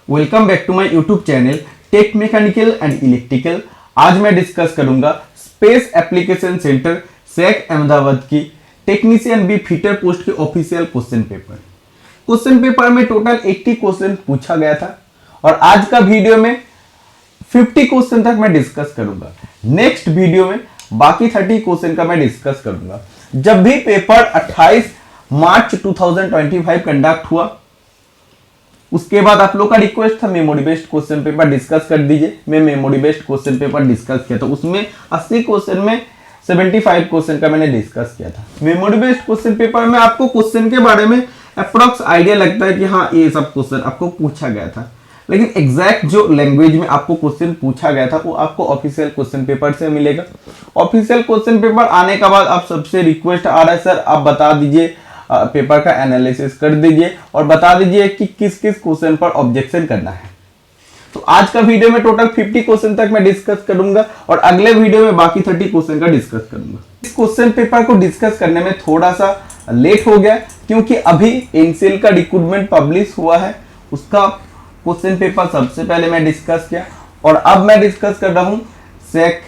Welcome back to my YouTube channel tech mechanical and electrical. आज मैं discuss करूंगा space application centre SAC Ahmedabad की technician B fitter post के official question paper. Question paper में total 80 question पूछा गया था और आज का वीडियो में 50 क्वेश्चन तक मैं डिस्कस करूंगा। नेक्स्ट वीडियो में बाकी 30 क्वेश्चन का मैं डिस्कस करूंगा। जब भी पेपर 28 मार्च 2025 कंडक्ट हुआ, उसके बाद आप लोग का रिक्वेस्ट था memory based question paper discuss कर दीजिए। मैं memory based question paper discuss किया था, उसमें 80 क्वेश्चन में 75 क्वेश्चन का मैंने डिस्कस किया था। मेमोरी बेस्ड क्वेश्चन पेपर में आपको क्वेश्चन के बारे में अप्रोक्स आइडिया लगता है कि हाँ ये सब क्वेश्चन आपको पूछा गया था, लेकिन एग्जैक्ट जो लैंग्वेज में आपको क्वेश्चन पूछा गया था वो आपको ऑफिशियल क्वेश्चन पेपर से मिलेगा। ऑफिशियल क्वेश्चन पेपर आने के बाद आप सबसे रिक्वेस्ट आ रहा है, सर आप बता दीजिए, पेपर का एनालिसिस कर दीजिए और बता दीजिए कि किस किस क्वेश्चन पर ऑब्जेक्शन करना है। तो आज का वीडियो में टोटल 50 क्वेश्चन तक मैं डिस्कस करूंगा और अगले वीडियो में बाकी 30 क्वेश्चन का डिस्कस करूंगा। इस क्वेश्चन पेपर को डिस्कस करने में थोड़ा सा लेट हो गया क्योंकि अभी एनसीएल का रिक्रूटमेंट पब्लिश हुआ है, उसका क्वेश्चन पेपर सबसे पहले मैं डिस्कस किया और अब मैं डिस्कस कर रहा हूँ सैक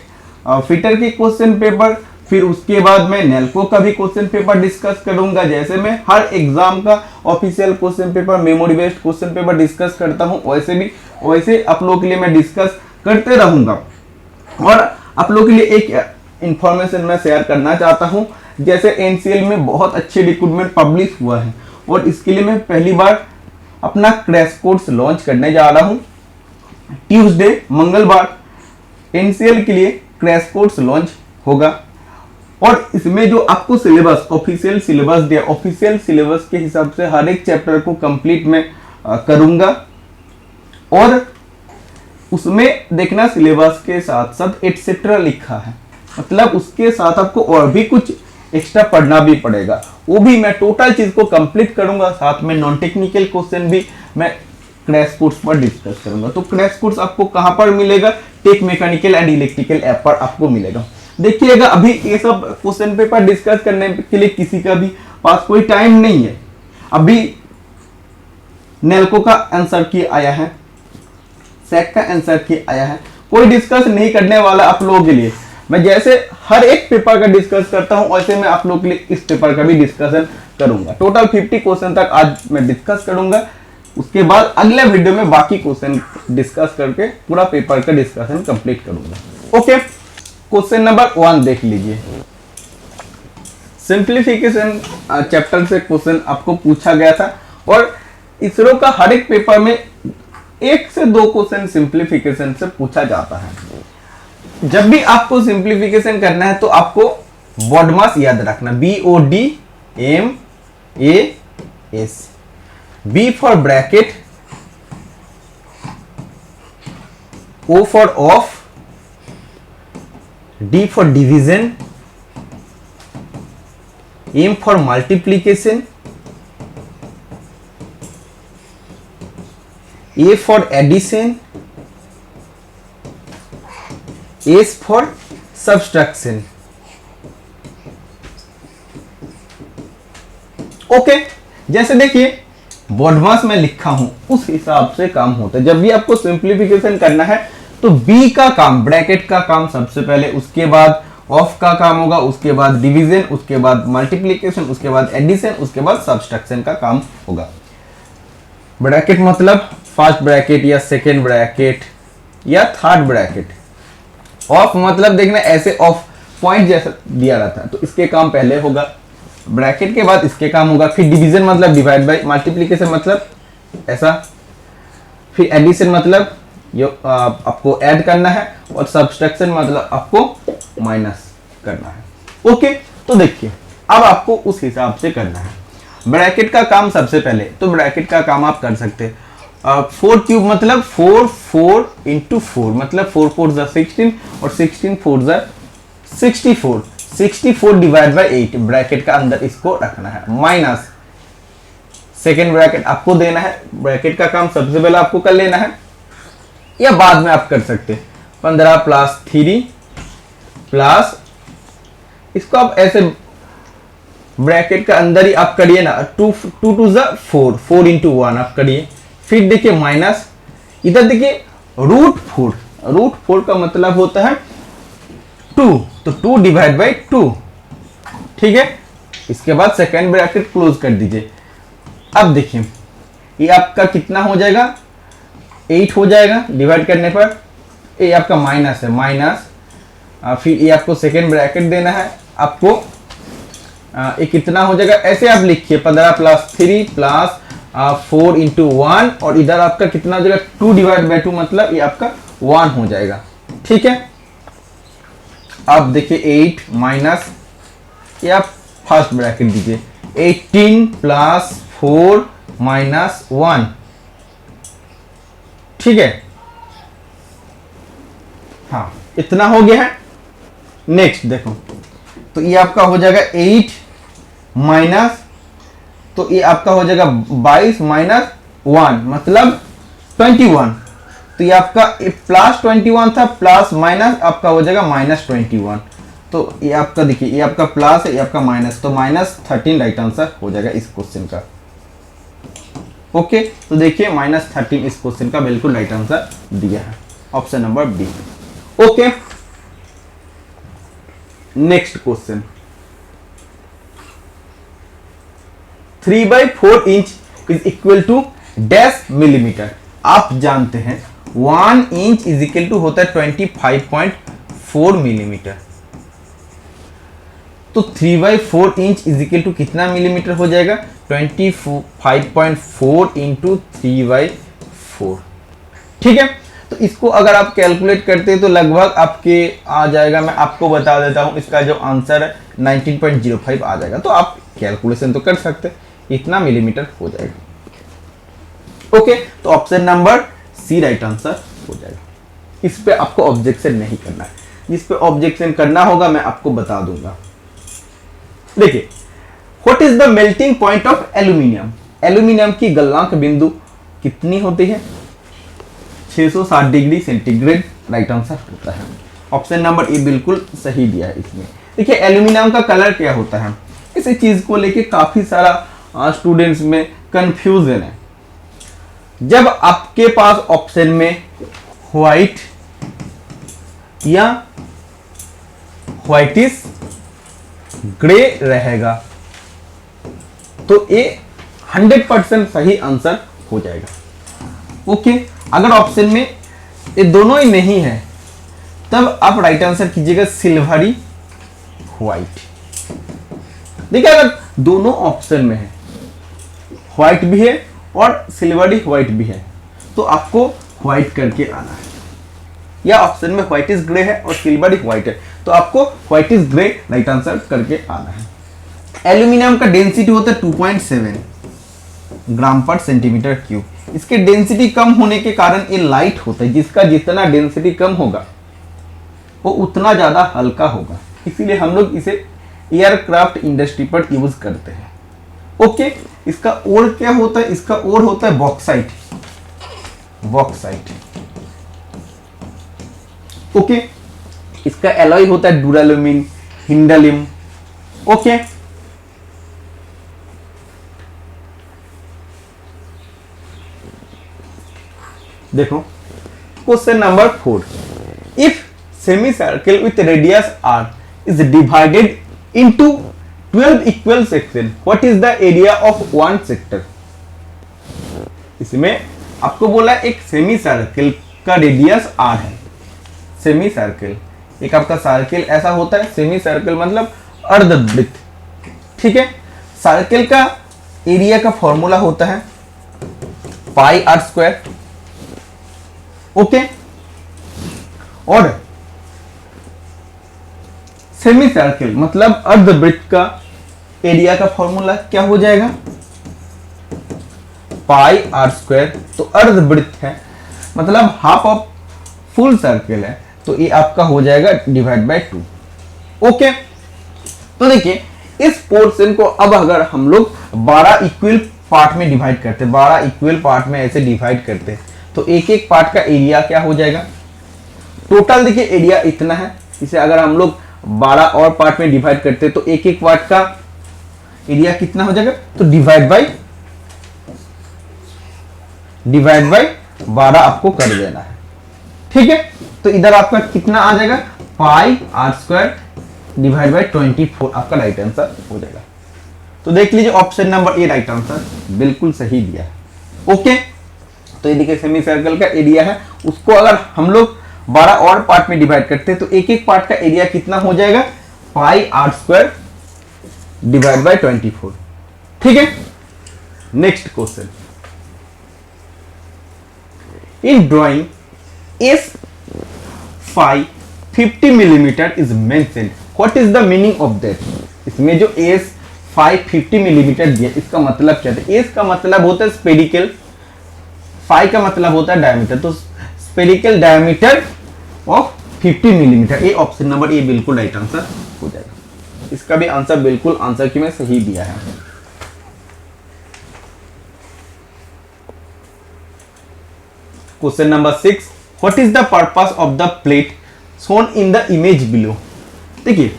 फिटर की क्वेश्चन पेपर। फिर उसके बाद मैं नेल्को का भी क्वेश्चन पेपर डिस्कस करूंगा। जैसे मैं हर एग्जाम का official question paper, memory based question paper discuss करता हूं, वैसे आप लोगों के लिए मैं डिस्कस करते रहूंगा। और आप लोगों के लिए एक इंफॉर्मेशन मैं शेयर करना चाहता हूं। जैसे एनसीएल में बहुत अच्छे रिक्रूटमेंट पब्लिश हुआ है और इसके लिए मैं पहली बार अपना क्रैश कोर्स लॉन्च करने जा रहा हूँ। ट्यूसडे मंगलवार एनसीएल के लिए क्रैश कोर्स लॉन्च होगा और इसमें जो आपको सिलेबस, ऑफिशियल सिलेबस दिया, ऑफिशियल सिलेबस के हिसाब से हर एक चैप्टर को कंप्लीट मैं करूंगा और उसमें देखना सिलेबस के साथ साथ एटसेट्रा लिखा है, मतलब उसके साथ आपको और भी कुछ एक्स्ट्रा पढ़ना भी पड़ेगा। वो भी मैं टोटल चीज को कंप्लीट करूंगा। साथ में नॉन टेक्निकल क्वेश्चन भी मैं क्रैश कोर्स पर डिस्कस करूंगा। तो क्रैश कोर्स आपको कहां पर मिलेगा? Tech mechanical and electrical app पर आपको मिलेगा। देखिएगा, अभी ये सब क्वेश्चन पेपर डिस्कस करने के लिए किसी का भी पास कोई टाइम नहीं है। अभी नेल्को का आंसर की आया है, सैक का आंसर की आया है, कोई डिस्कस नहीं करने वाला आप लोगों के लिए। मैं जैसे हर एक पेपर का डिस्कस करता हूं वैसे मैं आप लोगों के लिए इस पेपर का भी डिस्कशन करूंगा। टोटल 50 क्वेश्चन तक आज मैं डिस्कस करूंगा। उसके बाद अगले वीडियो में बाकी क्वेश्चन डिस्कस करके पूरा पेपर का डिस्कशन कंप्लीट करूंगा। ओके, क्वेश्चन नंबर 1 देख लीजिए। सिंप्लीफिकेशन चैप्टर से क्वेश्चन आपको पूछा गया था और इसरो का हर एक पेपर में 1 से 2 क्वेश्चन सिंप्लीफिकेशन से पूछा जाता है। जब भी आपको सिंप्लीफिकेशन करना है तो आपको BODMAS याद रखना, BODMAS। B for bracket, O for of, D for division, M for multiplication, A for addition, S for subtraction। Okay, जैसे देखिए BODMAS में लिखा हूं उस हिसाब से काम होता है। जब भी आपको सिंप्लीफिकेशन करना है तो बी का काम, ब्रैकेट का काम सबसे पहले, उसके बाद ऑफ का काम होगा, उसके बाद डिवीजन, उसके बाद मल्टीप्लिकेशन, उसके बाद एडिशन, उसके बाद सब्सट्रैक्शन का काम होगा। ब्रैकेट मतलब फर्स्ट ब्रैकेट या सेकेंड ब्रैकेट या थर्ड ब्रैकेट। ऑफ मतलब देखना ऐसे ऑफ पॉइंट जैसा दिया रहता है तो इसके काम पहले होगा, ब्रैकेट के बाद इसके काम होगा। फिर डिवीजन मतलब डिवाइड बाय, मल्टीप्लिकेशन मतलब ऐसा, फिर एडिशन मतलब आपको ऐड करना है और सब्सट्रैक्शन मतलब आपको माइनस करना है। ओके, तो देखिए अब आपको उस हिसाब से करना है। ब्रैकेट का काम सबसे पहले, तो ब्रैकेट का काम आप कर सकते हैं। 4 क्यूब मतलब 4 into 4 मतलब 4 4 जा 16 और 16 4 जा 64। 64 डिवाइड बाय 8 ब्रैकेट का अंदर इसको रखना है, माइनस सेकेंड ब्रैकेट आपको देना है। ब्रैकेट का काम सबसे पहले आपको कर लेना है या बाद में आप कर सकते हैं। 15 + 3 प्लस इसको आप ऐसे ब्रैकेट का अंदर ही आप करिए ना, 2 2 4 4 into 1 आप करिए। फिर देखिए माइनस इधर देखिए रूट 4 का मतलब होता है 2, तो 2 डिवाइड बाई 2, ठीक है। इसके बाद सेकेंड ब्रैकेट क्लोज कर दीजिए। अब देखिए ये आपका कितना हो जाएगा, 8 हो जाएगा डिवाइड करने पर। ये आपका माइनस है, माइनस फिर ये आपको सेकेंड ब्रैकेट देना है आपको। ये कितना हो जाएगा, ऐसे आप लिखिए 15 प्लस 3 प्लस 4 इंटू 1, और इधर आपका कितना हो जाएगा 2 डिवाइड बाई 2, मतलब ये आपका 1 हो जाएगा, ठीक है। अब देखिए 8 माइनस, ये आप फर्स्ट ब्रैकेट दीजिए, 18 प्लस 4 माइनस 1, ठीक है। हाँ इतना हो गया है। नेक्स्ट देखो, तो ये आपका हो जाएगा 8 माइनस, तो ये आपका हो जाएगा 22 माइनस 1 मतलब 21, तो ये आपका प्लस 21 था, प्लस माइनस आपका हो जाएगा माइनस 21, तो ये आपका देखिए ये आपका प्लस है, ये आपका माइनस, तो माइनस 13 राइट आंसर हो जाएगा इस क्वेश्चन का। ओके, तो देखिए माइनस 13 इस क्वेश्चन का बिल्कुल राइट आंसर दिया है, option number B. Okay, next question, 3/4 inch is equal to dash millimetre. आप जानते हैं 1 इंच इज इक्वल टू होता है 25.4 मिलीमीटर, तो 3/4 इंच इज इक्वल टू कितना मिलीमीटर हो जाएगा, 25.4 इंटू 3/4, ठीक है। तो इसको अगर आप कैलकुलेट करते हैं तो लगभग आपके आ जाएगा, मैं आपको बता देता हूं, इसका जो आंसर है 19.05 आ जाएगा, तो आप कैलकुलेशन तो कर सकते हैं, इतना मिलीमीटर हो जाएगा। ओके, तो option number C right answer हो जाएगा। इस पे आपको ऑब्जेक्शन नहीं करना है, जिस पे ऑब्जेक्शन करना होगा मैं आपको बता दूंगा। देखिए, what is the melting point of aluminium. Aluminium की गलनांक बिंदु कितनी होती है, 660 डिग्री सेंटीग्रेड राइट आंसर होता है। ऑप्शन नंबर ए बिल्कुल सही दिया है इसमें। देखिए एल्यूमिनियम का कलर क्या होता है, इस चीज को लेके काफी सारा स्टूडेंट्स में कंफ्यूजन है। जब आपके पास ऑप्शन में व्हाइट या व्हाइटिश ग्रे रहेगा तो ये 100% सही आंसर हो जाएगा। ओके, अगर ऑप्शन में ये दोनों ही नहीं है तब आप राइट आंसर कीजिएगा सिल्वरी व्हाइट। देखिए अगर दोनों ऑप्शन में है, व्हाइट भी है और सिल्वरी व्हाइट भी है, तो आपको व्हाइट करके आना है। या ऑप्शन में व्हाइटिश ग्रे है और सिल्वरी व्हाइट है, तो आपको व्हाइटिश ग्रे राइट आंसर करके आना है। एल्यूमिनियम का डेंसिटी होता है 2.7 ग्राम पर सेंटीमीटर क्यूब। इसके डेंसिटी कम होने के कारण ये लाइट होता है, जिसका जितना डेंसिटी कम होगा वो उतना ज्यादा हल्का होगा, इसीलिए हम लोग इसे एयरक्राफ्ट इंडस्ट्री पर यूज करते हैं। ओके, इसका ओर क्या होता है, इसका ओर होता है बॉक्साइट, बॉक्साइट। ओके, इसका एलॉय होता है डुरालुमिन, हिंडालिम। ओके, देखो question number 4, if semi circle with radius R is divided into 12 equal section, what is the area of one sector. इसमें आपको बोला एक सेमी सर्कल का रेडियस आर है। सेमी सर्कल, एक आपका सर्कल ऐसा होता है, सेमी सर्कल मतलब अर्धवृत्त, ठीक है। सर्कल का एरिया का फॉर्मूला होता है पाई आर स्क्वायर। ओके, और सेमी सर्कल मतलब अर्धवृत्त का एरिया का फॉर्मूला क्या हो जाएगा, पाई आर स्क्वायर। तो अर्धवृत्त है मतलब हाफ ऑफ फुल सर्कल है, तो ये आपका हो जाएगा डिवाइड बाय 2। ओके, तो देखिए इस पोर्शन को अब अगर हम लोग 12 इक्वल पार्ट में डिवाइड करते हैं, 12 इक्वल पार्ट में ऐसे डिवाइड करते हैं, तो एक एक पार्ट का एरिया क्या हो जाएगा, टोटल देखिए एरिया इतना है। इसे अगर हम लोग 12 और पार्ट में डिवाइड करते हैं तो एक एक पार्ट का एरिया कितना हो जाएगा, तो डिवाइड बाय 12 आपको कर देना है। ठीक है, तो इधर आपका कितना आ जाएगा, pi R square divide by 24 आपका राइट आंसर हो जाएगा। तो देख लीजिए option number A right answer बिल्कुल सही दिया है। ओके, तो ये देखिए सेमी सर्कल का एरिया है, उसको अगर हम लोग 12 और पार्ट में डिवाइड करते हैं तो एक एक पार्ट का एरिया कितना हो जाएगा, pi R square divide by 24। ठीक है, next question, in drawing S phi 50 millimetre is mentioned, what is the meaning of that. इसमें जो एस 50 मिलीमीटर दिया, इसका मतलब क्या है, एस का मतलब होता है स्पेरिकल, फाई का मतलब होता है डायमीटर, तो स्पेरिकल डायमीटर ऑफ 50 मिलीमीटर, ये ऑप्शन नंबर ए बिल्कुल राइट आंसर हो जाएगा। इसका भी आंसर बिल्कुल आंसर की में सही दिया है। Question number 6, what is the purpose of the plate shown in the image below. देखिए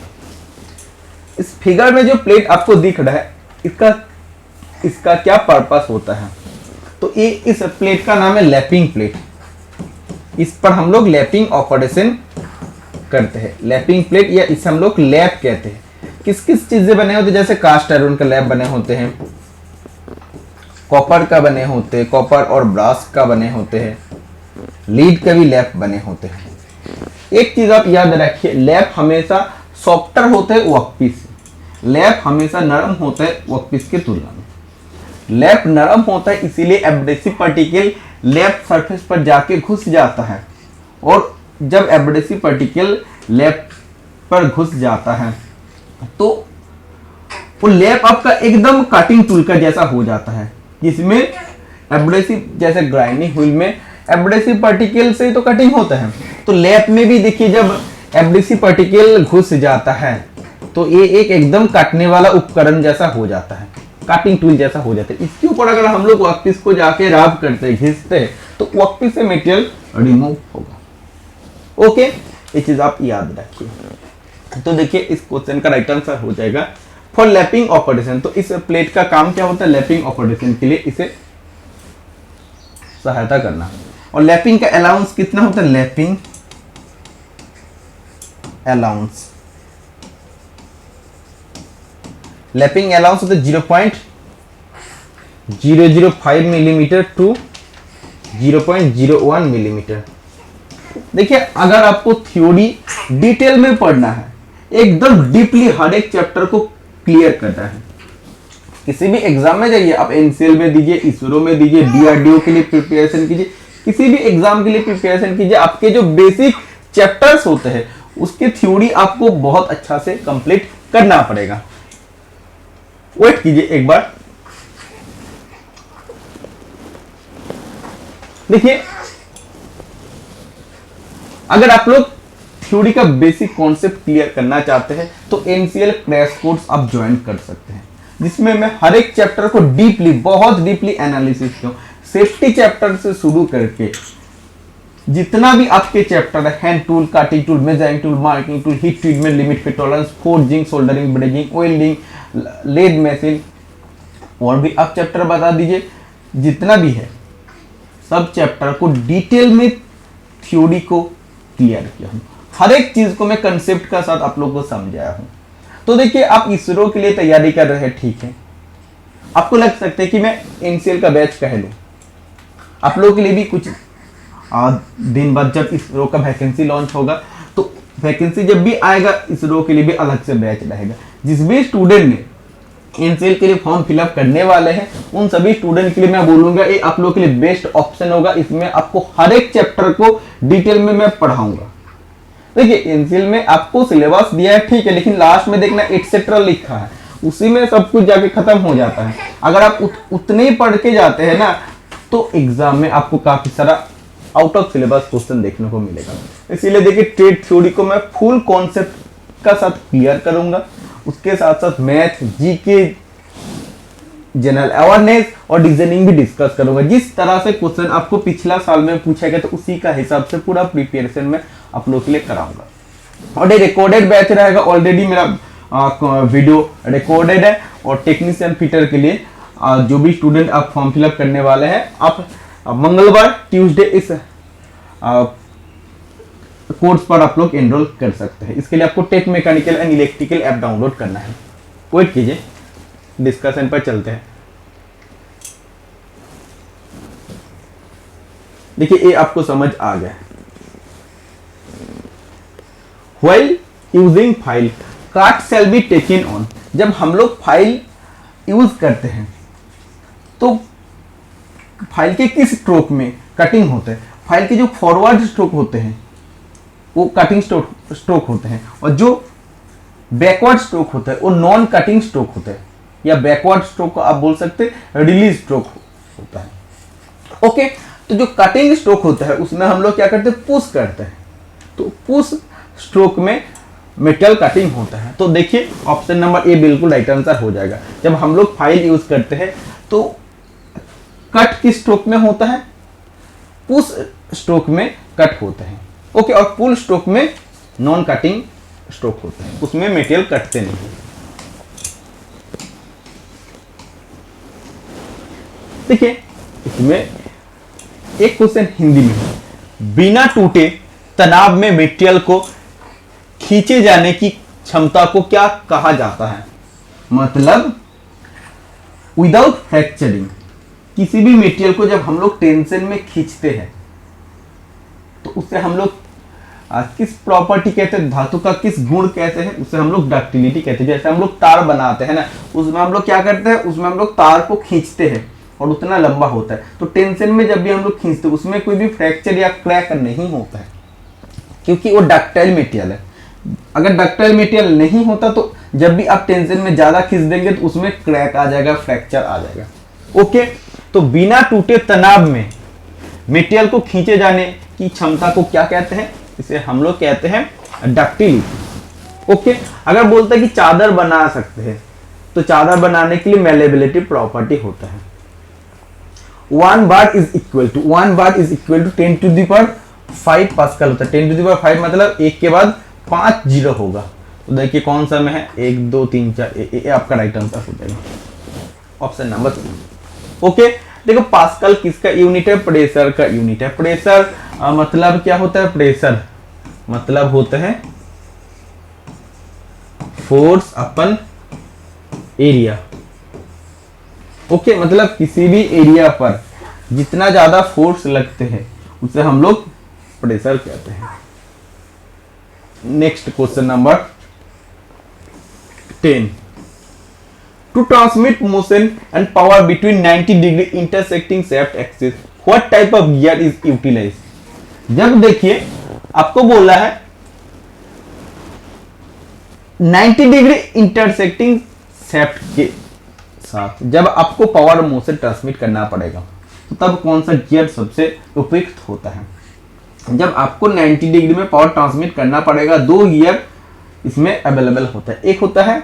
इस फिगर में जो प्लेट आपको दिख रहा है, इसका क्या पर्पस होता है, तो ये इस प्लेट का नाम है लैपिंग प्लेट। इस पर हम लोग लैपिंग ऑपरेशन करते हैं, लैपिंग प्लेट, या इसे हम लोग लैप कहते हैं। किस किस चीजें बने होते हैं, जैसे कास्ट आयरन का लैप बने होते हैं, कॉपर का बने होते हैं, कॉपर और ब्रास का बने होते हैं, लीड के भी लैप बने होते हैं। एक चीज आप याद रखिए, लैप हमेशा सॉफ्टर होते हैं वर्कपीस से, लैप हमेशा नरम होता है वर्कपीस की तुलना में। लैप नरम होता है इसीलिए एब्रेसिव पार्टिकल लैप सरफेस पर जाके घुस जाता है, और जब एब्रेसिव पार्टिकल लैप पर घुस जाता है तो वो लैप आपका एकदम कटिंग टूल का जैसा हो जाता है, जिसमें एब्रेसिव, जैसे ग्राइंडिंग व्हील में एब्रेसिव पार्टिकल से तो कटिंग होता है, तो लैप में भी देखिए जब एब्रेसिव पार्टिकल घुस जाता है तो ये एक एकदम काटने वाला उपकरण जैसा हो जाता है, काटिंग टूल जैसा हो जाता है। इसके ऊपर अगर हम लोग वर्कपीस को जाके रब करते घिसते तो वर्कपीस से मटेरियल रिमूव होगा। ओके, ये चीज आप याद रखिए। तो देखिए इस क्वेश्चन का राइट आंसर हो जाएगा फॉर लैपिंग ऑपरेशन। तो इस प्लेट का काम क्या होता है, लैपिंग ऑपरेशन के लिए इसे सहायता करना। और लैपिंग का अलाउंस कितना होता है, लैपिंग अलाउंस, लैपिंग अलाउंस होता है 0.005 मिलीमीटर टू 0.01 मिलीमीटर। देखिए अगर आपको थ्योरी डिटेल में पढ़ना है, एकदम डीपली हर एक चैप्टर को क्लियर करना है, किसी भी एग्जाम में जाइए, आप एनसीएल में दीजिए, इसरो में दीजिए, डीआरडीओ के लिए प्रिपरेशन कीजिए, किसी भी एग्जाम के लिए प्रिपरेशन कीजिए, आपके जो बेसिक चैप्टर्स होते हैं उसकी थ्योरी आपको बहुत अच्छा से कंप्लीट करना पड़ेगा। वेट कीजिए एक बार, देखिए अगर आप लोग थ्योरी का बेसिक कॉन्सेप्ट क्लियर करना चाहते हैं तो एनसीएल क्रैश कोर्स आप ज्वाइन कर सकते हैं, जिसमें मैं हर एक चैप्टर को डीपली, बहुत डीपली एनालिसिस किया, सेफ्टी चैप्टर से शुरू करके जितना भी आपके चैप्टर है, hand tool, cutting tool, measuring tool, marking tool, heat treatment, limit fit tolerance, forging, soldering, brazing, welding, lathe machine, और भी आप चैप्टर बता दीजिए, जितना भी है सब चैप्टर को डिटेल में थ्योरी को क्लियर किया हूं, हर एक चीज को मैं कंसेप्ट का साथ आप लोगों को समझाया हूं। तो देखिए आप इसरो के लिए तैयारी कर रहे हैं, ठीक है, आपको लग सकता है कि मैं एनसीएल का बैच कह लूं, आप लोगों के लिए भी कुछ दिन बाद जब इसरो का वैकेंसी लॉन्च होगा तो वैकेंसी जब भी आएगा इसरो के लिए भी अलग से बैच रहेगा। जिस भी स्टूडेंट ने एनसीएल के लिए फॉर्म फिलअप करने वाले हैं उन सभी स्टूडेंट के लिए मैं बोलूंगा ये आप लोगों के लिए बेस्ट ऑप्शन होगा। इसमें आपको हर एक चैप्टर को डिटेल में मैं पढ़ाऊंगा। देखिए एनसीएल में आपको सिलेबस दिया है, ठीक है, लेकिन लास्ट में देखना एटसेट्रा लिखा है, उसी में सब कुछ जाके खत्म हो जाता है। अगर आप उतने ही पढ़ के जाते हैं ना तो एग्जाम में आपको काफी सारा आउट ऑफ सिलेबस क्वेश्चन देखने को मिलेगा। इसीलिए देखिए ट्रेड थ्योरी को मैं फुल कॉन्सेप्ट का साथ क्लियर करूंगा, उसके साथ साथ मैथ, जीके, जनरल अवेयरनेस और डिजाइनिंग भी डिस्कस करूंगा। जिस तरह से क्वेश्चन आपको पिछला साल में पूछा गया तो उसी का हिसाब से पूरा प्रिपरेशन में आप लोग के लिए कराऊंगा। और ये रिकॉर्डेड बैच रहेगा, ऑलरेडी मेरा वीडियो रिकॉर्डेड है। और टेक्नीशियन फिटर के लिए जो भी स्टूडेंट आप फॉर्म फिलअप करने वाले हैं, आप मंगलवार ट्यूसडे इस कोर्स पर आप लोग एनरोल कर सकते हैं। इसके लिए आपको tech mechanical and electrical app download करना है। वेट कीजिए, डिस्कशन पर चलते हैं। देखिए ये आपको समझ आ गया। While using file, cut shall be taken on। जब हम लोग फाइल यूज करते हैं तो फाइल के किस स्ट्रोक में कटिंग होता है? फाइल के जो फॉरवर्ड स्ट्रोक होते हैं वो कटिंग स्ट्रोक होते हैं, और जो बैकवर्ड स्ट्रोक होता है वो नॉन कटिंग स्ट्रोक होता है, या बैकवर्ड स्ट्रोक को आप बोल सकते हैं रिलीज स्ट्रोक होता है। ओके, तो जो कटिंग स्ट्रोक होता है उसमें हम लोग क्या करते हैं? पुश करते हैं। तो पुश स्ट्रोक में मेटल कटिंग होता है। तो देखिए ऑप्शन नंबर ए बिल्कुल राइट आंसर हो जाएगा। जब हम लोग फाइल यूज करते हैं तो कट किस स्ट्रोक में होता है? पुश स्ट्रोक में कट होता है। ओके, और पुल स्ट्रोक में नॉन कटिंग स्ट्रोक होता है, उसमें मेटेरियल कटते नहीं। देखिए इसमें एक क्वेश्चन हिंदी में है, बिना टूटे तनाव में मेटेरियल को खींचे जाने की क्षमता को क्या कहा जाता है? मतलब विदाउट फ्रैक्चरिंग किसी भी मेटेरियल को जब हम लोग टेंशन में खींचते हैं तो उससे हम लोग किस प्रॉपर्टी कहते हैं, धातु का किस गुण कहते हैं? उससे हम लोग डक्टिलिटी कहते हैं। जैसे हम लोग तार बनाते हैं ना, उसमें हम लोग क्या करते हैं? उसमें हम लोग तार को खींचते हैं और उतना लंबा होता है। तो टेंशन में जब भी हम लोग खींचते हैं उसमें कोई भी फ्रैक्चर या क्रैक नहीं होता है, क्योंकि वो डक्टाइल मटेरियल है। अगर डक्टाइल मटेरियल नहीं होता तो जब भी आप टेंशन में ज्यादा खींच देंगे तो उसमें क्रैक आ जाएगा, फ्रैक्चर आ जाएगा। ओके, तो बिना टूटे तनाव में मटेरियल को खींचे जाने की क्षमता को क्या कहते हैं? इसे हम लोग कहते हैं डक्टिलिटी। ओके, अगर बोलते हैं कि चादर बना सकते हैं तो चादर बनाने के लिए मेलेबिलिटी प्रॉपर्टी होता है। 1 bar is equal to 10 to the power 5 pascal होता है। 10 to the power 5 मतलब 1 के बाद 5 जीरो होगा। तो देखिए कौन सा में है? 1 2 3 4, ये आपका राइट आंसर हो जाएगा, ऑप्शन नंबर 3। ओके, देखो पास्कल किसका यूनिट है? प्रेशर का यूनिट है। प्रेशर मतलब क्या होता है? प्रेशर मतलब होता है फोर्स अपन एरिया। ओके, मतलब किसी भी एरिया पर जितना ज्यादा फोर्स लगते हैं उसे हम लोग प्रेशर कहते हैं। Next question number 10, to transmit motion and power between 90 degree intersecting shaft axis what type of gear is utilize? जब देखिए आपको बोला है 90 डिग्री इंटरसेक्टिंग शाफ्ट के साथ जब आपको पावर मोशन ट्रांसमिट करना पड़ेगा तो तब कौन सा गियर सबसे उपयुक्त होता है? जब आपको 90 डिग्री में पावर ट्रांसमिट करना पड़ेगा, 2 गियर इसमें अवेलेबल होता है। एक होता है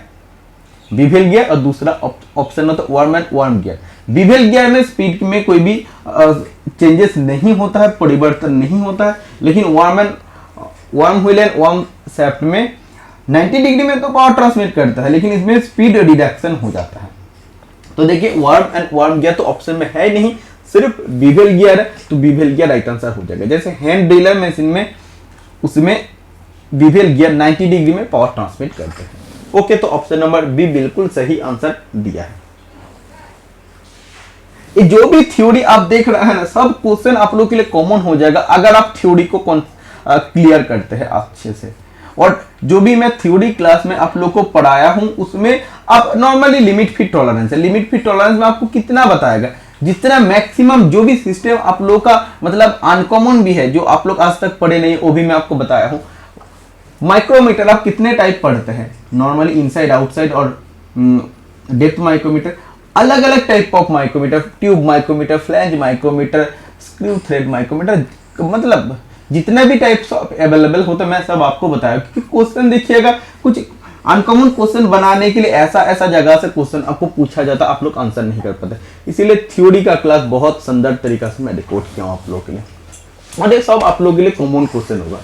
बिवेल गियर और दूसरा ऑप्शन होता है worm and worm gear. Bevel gear में स्पीड में कोई भी चेंजेस नहीं होता है, परिवर्तन नहीं होता है, लेकिन worm wheel and worm shaft में 90 डिग्री में तो पावर ट्रांसमिट करता है, लेकिन इसमें स्पीड रिडक्शन हो जाता है। तो देखिए वर्म एंड वर्म गियर तो ऑप्शन में है नहीं, सिर्फ बिवेल गियर है, तो बिवेल गियर राइट आंसर हो जाएगा। जैसे हैंड ड्रिलर मशीन में उसमें बिवेल गियर 90 डिग्री में पावर ट्रांसमिट करते हैं। ओके, तो ऑप्शन नंबर बी बिल्कुल सही आंसर दिया है। ये जो भी थ्योरी आप देख रहे हैं ना, सब क्वेश्चन आप लोग के लिए कॉमन हो जाएगा अगर आप थ्योरी को क्लियर करते हैं अच्छे से। और जो भी मैं थ्योरी क्लास में आप लोग को पढ़ाया हूं उसमें आप नॉर्मली लिमिट फिट टॉलरेंस है, लिमिट फिट टॉलरेंस में आपको कितना बताएगा, जितना मैक्सिमम जो भी सिस्टम आप लोग का मतलब अनकॉमन भी है जो आप लोग आज तक पढ़े नहीं वो भी मैं आपको बताया हूं। माइक्रोमीटर आप कितने टाइप पढ़ते हैं? नॉर्मली इनसाइड, आउटसाइड और डेप्थ माइक्रोमीटर। अलग अलग type of micrometer, tube micrometer, flange micrometer, screw thread micrometer, मतलब जितने भी टाइप्स अवेलेबल होते हैं मैं सब आपको बताया। क्योंकि क्वेश्चन देखिएगा कुछ अनकॉमन क्वेश्चन बनाने के लिए ऐसा जगह से क्वेश्चन आपको पूछा जाता, आप लोग आंसर नहीं कर पाते। इसीलिए थ्योरी का क्लास बहुत सुंदर तरीका से मैं रिकॉर्ड किया हूं आप लोगों के लिए, और ये सब आप लोगों के लिए कॉमन क्वेश्चन होगा।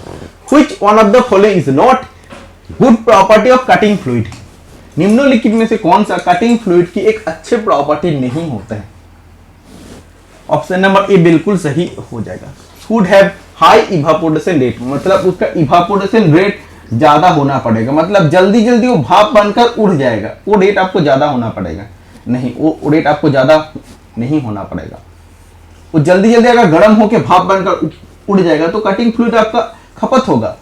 Which one of the following is not good property of cutting fluid? निम्नलिखित में से कौन सा कटिंग फ्लूइड की एक अच्छे प्रॉपर्टी नहीं होता है? ऑप्शन नंबर ए बिल्कुल सही हो जाएगा। Should have high evaporation rate, मतलब उसका इवापोरेशन रेट ज्यादा होना पड़ेगा, मतलब जल्दी जल्दी वो भाप बनकर उड़ जाएगा, वो रेट आपको ज्यादा होना पड़ेगा। नहीं, वो रेट आपको ज्यादा नहीं होना पड़ेगा। वो जल्दी जल्दी अगर गर्म होकर भाप बनकर उड़ जाएगा तो कटिंग फ्लूइड आपका खपत होगा।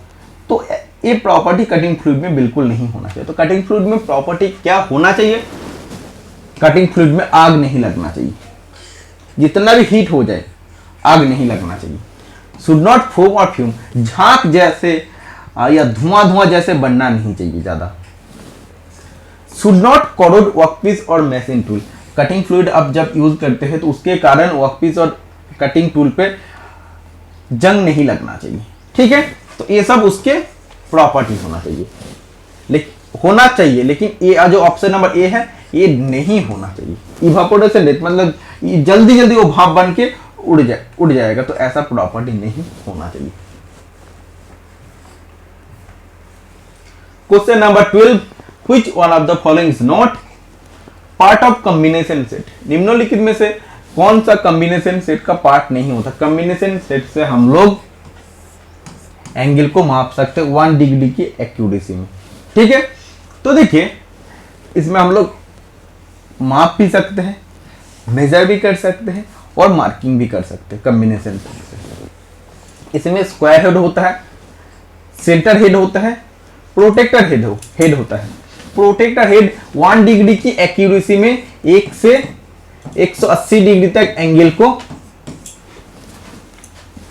तो ये प्रॉपर्टी कटिंग फ्लूइड में बिल्कुल नहीं होना चाहिए। तो कटिंग फ्लूइड में प्रॉपर्टी क्या होना चाहिए? कटिंग फ्लूइड में आग नहीं लगना चाहिए, जितना भी हीट हो जाए आग नहीं लगना चाहिए। शुड नॉट फोम और फ्यूम, झांक जैसे या धुआं धुआं जैसे बनना नहीं चाहिए ज्यादा। शुड नॉट करोड वर्कपीस और मशीन टूल, कटिंग फ्लूइड आप जब यूज करते हैं तो उसके कारण वर्कपीस और कटिंग टूल पे जंग नहीं लगना चाहिए। ठीक है, तो ये सब उसके प्रॉपर्टी होना चाहिए, लेकिन ये जो ऑप्शन नंबर ए है ये नहीं होना चाहिए। इवापोरेशन रेट मतलब जल्दी जल्दी वो भाप बन के उड़ जाएगा, तो ऐसा प्रॉपर्टी नहीं होना चाहिए। Question number 12, which one of the following is not part of combination set, निम्नलिखित में से कौन सा कॉम्बिनेशन सेट का पार्ट नहीं होता? कॉम्बिनेशन सेट से हम लोग एंगल को माप सकते हैं 1 डिग्री की एक्यूरेसी में। ठीक है, तो देखिए इसमें हम लोग माप भी सकते हैं, मेजर भी कर सकते हैं और मार्किंग भी कर सकते हैं कॉम्बिनेशन सेट से। इसमें स्क्वायर हेड होता है, सेंटर हेड होता है, प्रोटेक्टर हेड होता है। प्रोटेक्टर हेड 1 डिग्री की एक्यूरेसी में 1 से 180 डिग्री तक एंगल को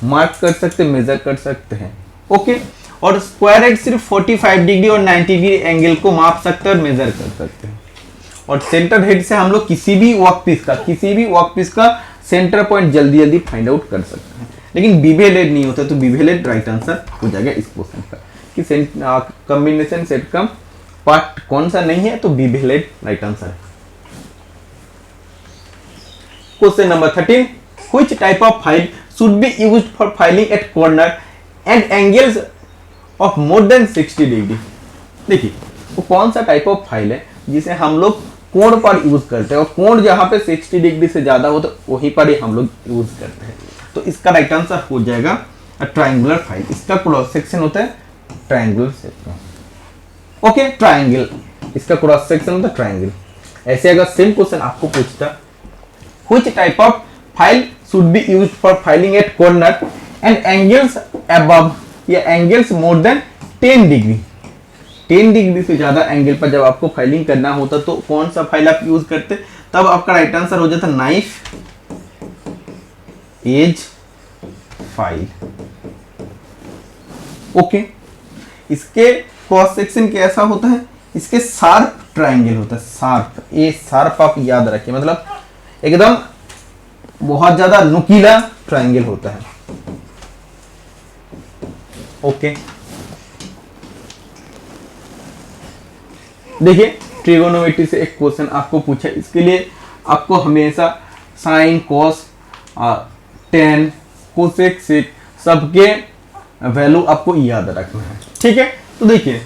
मार्क कर सकते, मेजर कर सकते हैं। ओके, और स्क्वायर हेड सिर्फ 45 डिग्री और 90 डिग्री एंगल को माप सकते हैं और मेजर कर सकते हैं। और सेंटर हेड से हम लोग किसी भी वर्कपीस का सेंटर पॉइंट जल्दी जल्दी फाइंड आउट कर सकते हैं। लेकिन बीवेल हेड नहीं होता, तो बीवेल हेड राइट आंसर हो जाएगा इस क्वेश्चन का, कि कॉम्बिनेशन सेट का पार्ट कौन सा नहीं है, तो बीवेल हेड राइट आंसर है। Question number 13, which type of file should be used for filing at corner and angles of more than 60 degree. देखिए वो कौन सा टाइप ऑफ फाइल है जिसे हम लोग कोण पर यूज करते हैं, और कोण जहां पे 60 डिग्री से ज्यादा हो तो वहीं पर ही हम लोग यूज करते हैं। तो इसका राइट आंसर हो जाएगा ट्रायंगुलर फाइल। इसका क्रॉस सेक्शन होता है ट्रायंगुलर सेक्शन। ओके, ट्रायंगल, इसका क्रॉस सेक्शन होता है ट्रायंगल। ऐसे अगर सेम क्वेश्चन आपको पूछता, which type of file should be used for filing at corner and angles above या angles more than 10 degree, 10 degree से ज्यादा एंगल पर जब आपको फाइलिंग करना होता तो कौन सा फाइल आप यूज करते? तब आपका राइट आंसर हो जाता नाइफ एज फाइल। ओके, इसके क्रॉस सेक्शन कैसा होता है? इसके शार्प ट्रायंगल होता है, शार्प। ये शार्प आप याद रखिए, मतलब एकदम बहुत ज्यादा नुकीला ट्रायंगल होता है। ओके, देखिए ट्रिगोनोमेट्री से एक क्वेश्चन आपको पूछा, इसके लिए आपको हमेशा साइन, कॉस, टेन, कोसेक, सेक सबके वैल्यू आपको याद रखना है। ठीक है, तो देखिए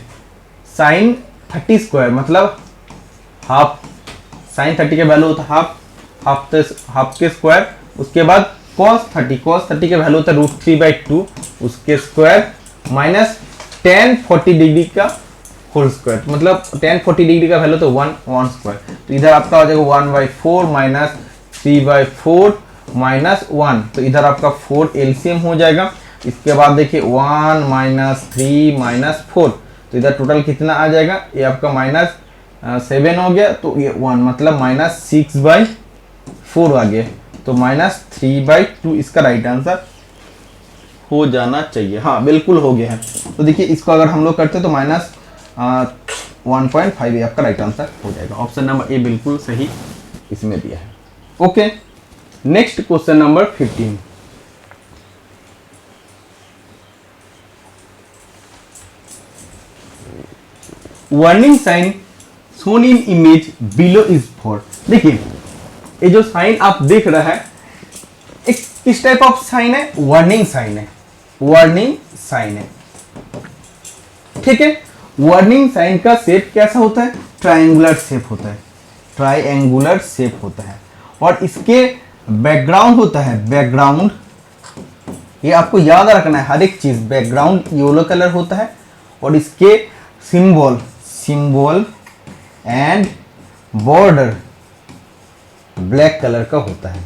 साइन 30 स्क्वायर मतलब हाफ, साइन 30 के वैल्यू होता है हाफ के स्क्वायर। उसके बाद cos 30 के वैल्यू होता है √3/2 उसके स्क्वायर, माइनस tan 40 डिग्री का होल स्क्वायर, मतलब tan 40 डिग्री का वैल्यू तो 1 स्क्वायर। तो इधर आपका हो जाएगा 1/4 माइनस 3/4 माइनस 1, तो इधर आपका 4 एलसीएम हो जाएगा। इसके बाद देखिए 1 माइनस 3 माइनस 4, तो इधर टोटल कितना आ जाएगा? ये आपका -7 हो गया, तो ये 1 मतलब -6/4 आ गया, तो -3/2 इसका राइट आंसर हो जाना चाहिए। हाँ बिल्कुल हो गया है। तो देखिए इसको अगर हम लोग करते तो -1.5 ये आपका राइट आंसर हो जाएगा। ऑप्शन नंबर ए बिल्कुल सही इसमें दिया है। Okay, next question number 15, warning sign shown in image below is for। देखिए ये जो साइन आप देख रहा है एक किस टाइप ऑफ साइन है? वार्निंग साइन है, वार्निंग साइन है। ठीक है, वार्निंग साइन का शेप कैसा होता है? ट्रायंगुलर शेप होता है, ट्रायंगुलर शेप होता है। और इसके बैकग्राउंड होता है, बैकग्राउंड, ये आपको याद रखना है हर एक चीज। बैकग्राउंड येलो कलर होता है और इसके symbol, symbol and border black colour का होता है।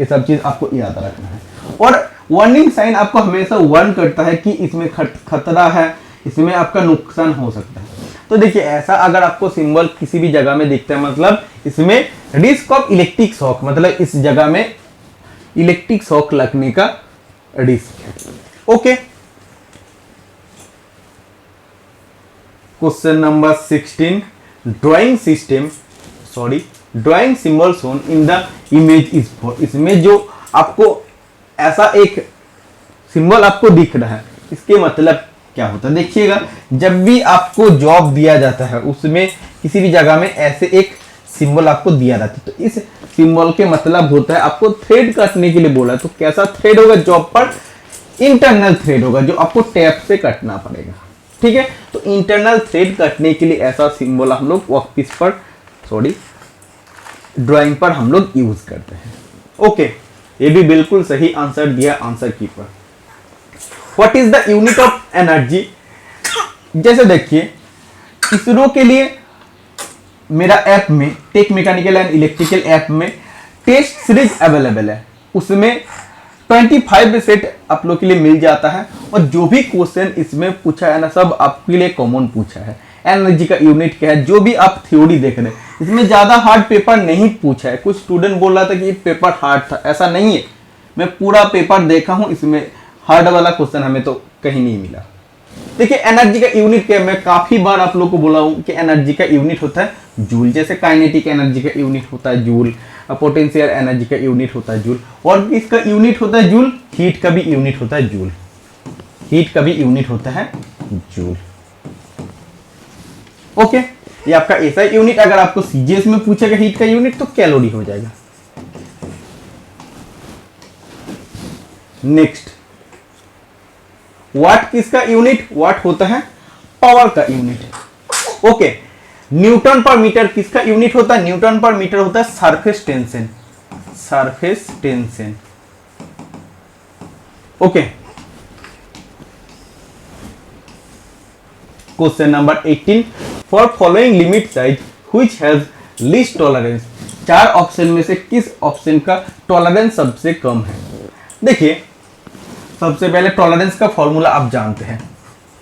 ये सब चीज आपको याद रखना है। और वार्निंग साइन आपको हमेशा वार्न करता है कि इसमें खतरा है, इसमें आपका नुकसान हो सकता है। तो देखिए ऐसा अगर आपको सिंबल किसी भी जगह में दिखता है, मतलब इसमें रिस्क ऑफ इलेक्ट्रिक शॉक, मतलब इस जगह में इलेक्ट्रिक शॉक लगने का रिस्क है। Okay, question number 16, drawing system, sorry drawing symbol shown in the image is for. इसमें जो आपको ऐसा एक सिंबल आपको दिख रहा है, इसके मतलब क्या होता है? देखिएगा, जब भी आपको जॉब दिया जाता है उसमें किसी भी जगह में ऐसे एक सिंबल आपको दिया जाता है, तो इस सिंबल के मतलब होता है आपको थ्रेड काटने के लिए बोला है। तो कैसा थ्रेड होगा जॉब पर? इंटरनल थ्रेड होगा जो आपको टैप से काटना पड़ेगा। ठीक है, तो इंटरनल थ्रेड काटने के लिए ऐसा सिंबल हम लोग वर्कपीस पर, सॉरी ड्राइंग पर हम लोग यूज करते हैं। ओके, ये भी बिल्कुल सही आंसर दिया आंसर की पर। What is the unit of energy? जैसे देखिए इसरो के लिए मेरा ऐप में, tech mechanical and electrical app में टेस्ट सीरीज अवेलेबल है, उसमें 25 सेट आप लोग के लिए मिल जाता है। और जो भी क्वेश्चन इसमें पूछा है ना, सब आपके लिए कॉमन पूछा है। एनर्जी का यूनिट क्या है, जो भी आप थ्योरी देख रहे हैं, इसमें ज्यादा हार्ड पेपर नहीं पूछा है। कुछ स्टूडेंट बोल रहा था कि ये पेपर हार्ड था, ऐसा नहीं है। मैं पूरा पेपर देखा हूं, इसमें हार्ड वाला क्वेश्चन हमें तो कहीं नहीं मिला। देखिए एनर्जी का यूनिट क्या है, मैं काफी बार आप लोग को बोला हूं कि एनर्जी का यूनिट होता है जूल। जैसे काइनेटिक एनर्जी का यूनिट होता है जूल, पोटेंशियल एनर्जी का यूनिट होता है जूल, और इसका यूनिट होता है जूल। हीट का भी यूनिट होता है जूल, हीट का भी यूनिट होता है जूल। ओके, ये आपका ऐसा यूनिट। अगर आपको सीजीएस में पूछेगा हीट का यूनिट तो कैलोरी हो जाएगा। नेक्स्ट, वाट किसका यूनिट? वाट होता है पावर का यूनिट। ओके, न्यूटन पर मीटर किसका यूनिट होता है? न्यूटन पर मीटर होता है surface tension, surface tension. Okay, question number 18, for following limit size which has least tolerance. 4 option में से किस ऑप्शन का टॉलरेंस सबसे कम है? देखिए सबसे पहले टॉलरेंस का फॉर्मूला आप जानते हैं,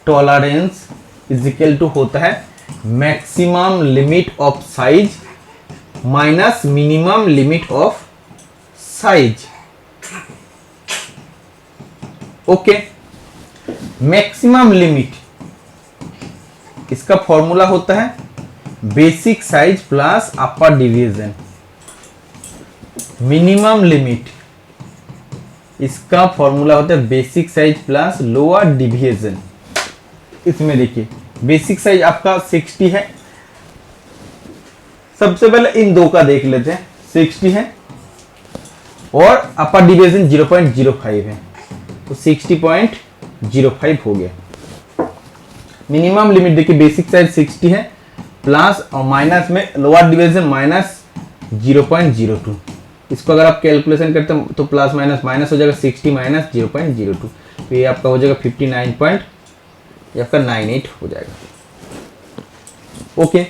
टॉलरेंस इज इक्वल टू होता है maximum limit of size minus minimum limit of size. Okay, maximum limit, इसका फॉर्मूला होता है basic size plus upper division. Minimum limit, इसका फॉर्मूला होता है basic size plus lower division. इसमें देखिए बेसिक साइज आपका 60 है। सबसे पहले इन दो का देख लेते हैं, 60 है और अपर डिवीजन 0.05 है, तो 60.05 हो गया। मिनिमम लिमिट देखिए बेसिक साइज 60 है प्लस और माइनस में लोअर डिवीजन माइनस 0.02। इसको अगर आप कैलकुलेशन करते हैं तो प्लस माइनस माइनस हो जाएगा, 60 माइनस 0.02, तो ये आपका हो जाएगा 59.98 हो जाएगा। ओके,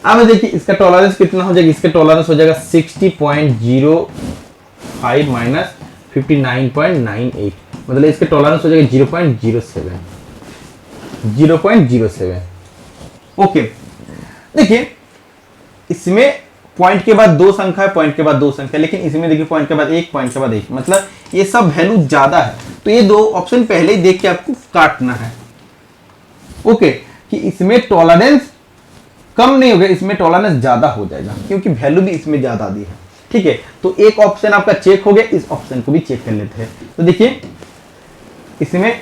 अब देखिए इसका टॉलरेंस कितना हो जाएगा? इसका टॉलरेंस हो जाएगा 60.05 माइनस 59.98, मतलब इसका टॉलरेंस हो जाएगा 0.07। ओके, देखिए इसमें पॉइंट के बाद 2 संख्या है, पॉइंट के बाद 2 संख्या, लेकिन इसमें देखिए पॉइंट के बाद 1, पॉइंट के बाद 1, मतलब ये सब वैल्यू ज्यादा है। तो ये 2 ऑप्शन पहले ही देख के आपको काटना है। ओके, कि इसमें टॉलरेंस कम नहीं हो गया, इसमें टॉलरेंस ज्यादा हो जाएगा क्योंकि वैल्यू भी इसमें ज्यादा दी है। ठीक है, तो एक ऑप्शन आपका चेक हो गया, इस ऑप्शन को भी चेक कर लेते हैं। तो देखिए इसमें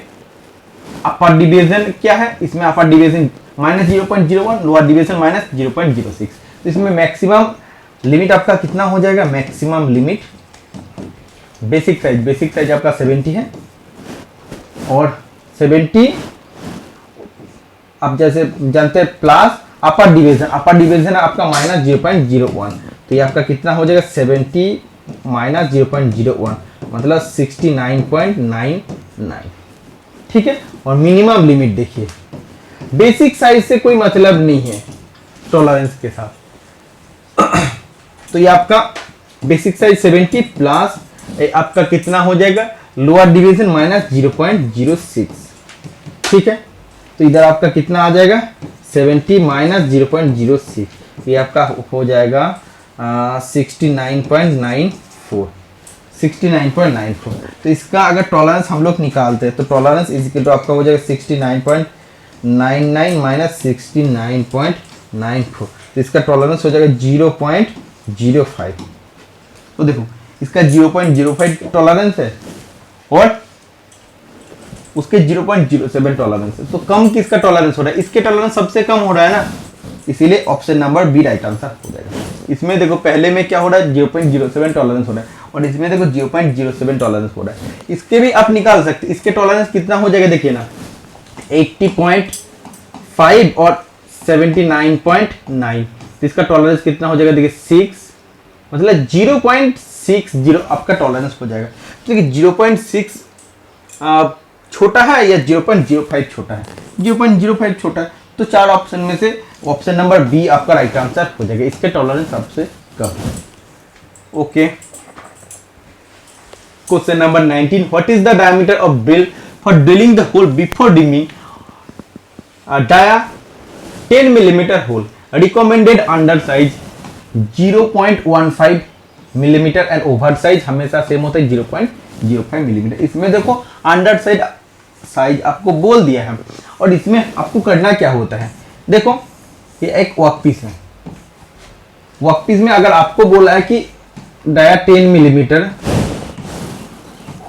अपर डिवीजन क्या है? इसमें upper division minus 0.01, lower division minus 0.06। तो इसमें मैक्सिमम लिमिट आपका कितना हो जाएगा? मैक्सिमम लिमिट बेसिक साइज आपका 70 है और 70 आप जैसे जानते हैं प्लस अपर डिवीजन आपका माइनस 0.01, तो तो ये आपका कितना हो जाएगा 70 माइनस 0.01 मतलब 69.99। ठीक है, और मिनिमम लिमिट देखिए, बेसिक साइज से कोई मतलब नहीं है टॉलरेंस के साथ। तो ये आपका बेसिक साइज 70 प्लस आपका कितना हो जाएगा लोअर डिवीजन माइनस 0.06। ठीक है, तो इधर आपका कितना आ जाएगा 70 माइनस 0.06, ये आपका हो जाएगा 69.94। 69.94। तो इसका अगर टॉलरेंस हम लोग निकालते हैं तो टॉलरेंस इज तो आपका हो जाएगा 69.99 माइनस 69.94, तो इसका टॉलरेंस हो जाएगा 0.05। तो देखो इसका 0.05 टॉलरेंस है और उसके 0.07 टॉलरेंस है, तो कम किसका टॉलरेंस हो रहा है, इसके टॉलरेंस सबसे कम हो रहा है ना, इसीलिए option number B right answer हो जाएगा। इसमें देखो पहले में क्या हो रहा है 0.07 टॉलरेंस हो रहा है और इसमें देखो 0.07 टॉलरेंस हो रहा है। इसके भी आप निकाल सकते, इसके टॉलरेंस कितना हो जाएगा देखिए ना 80.5 और 79.9, तो इसका टॉलरेंस कितना हो जाएगा देखिए 6 मतलब 0.60 आपका टॉलरेंस हो जाएगा। तो देखिए 0.6 छोटा है या 0.05 छोटा है, 0.05 छोटा है, तो चार ऑप्शन में से ऑप्शन नंबर बी आपका राइट आंसर हो जाएगा, इसके टॉलरेंस सबसे कम है। Okay, question number 19, what is the diameter of drill for drilling the hole before reaming dia 10 millimetre hole, recommended under size 0.15 millimetre and over size हमेशा same होता है 0.05 मिलीमीटर। इसमें देखो अंडर साइज आपको बोल दिया है और इसमें आपको करना क्या होता है, देखो ये एक वर्कपीस है, वर्कपीस में अगर आपको बोला है कि डाया 10 मिलीमीटर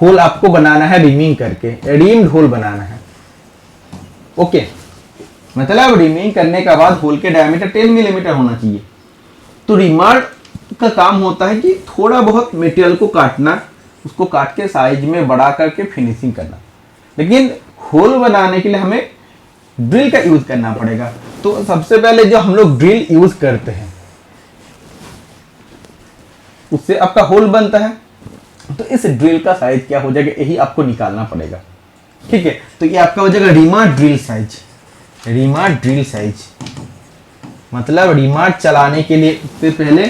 होल आपको बनाना है रिमिंग करके, रिम्ड होल बनाना है। ओके, मतलब रिमिंग करने के बाद होल के डायमीटर 10 मिलीमीटर होना चाहिए। तो रिमर का काम होता है कि थोड़ा बहुत मटेरियल को काटना, उसको काट के साइज में बड़ा करके फिनिशिंग करना, लेकिन होल बनाने के लिए हमें ड्रिल का यूज करना पड़ेगा। तो सबसे पहले जो हम लोग ड्रिल यूज करते हैं उससे आपका होल बनता है, तो इस ड्रिल का साइज क्या हो जाएगा यही आपको निकालना पड़ेगा। ठीक है, तो ये आपका हो जाएगा reamer drill size. Reamer drill size मतलब रिमर चलाने के लिए से पहले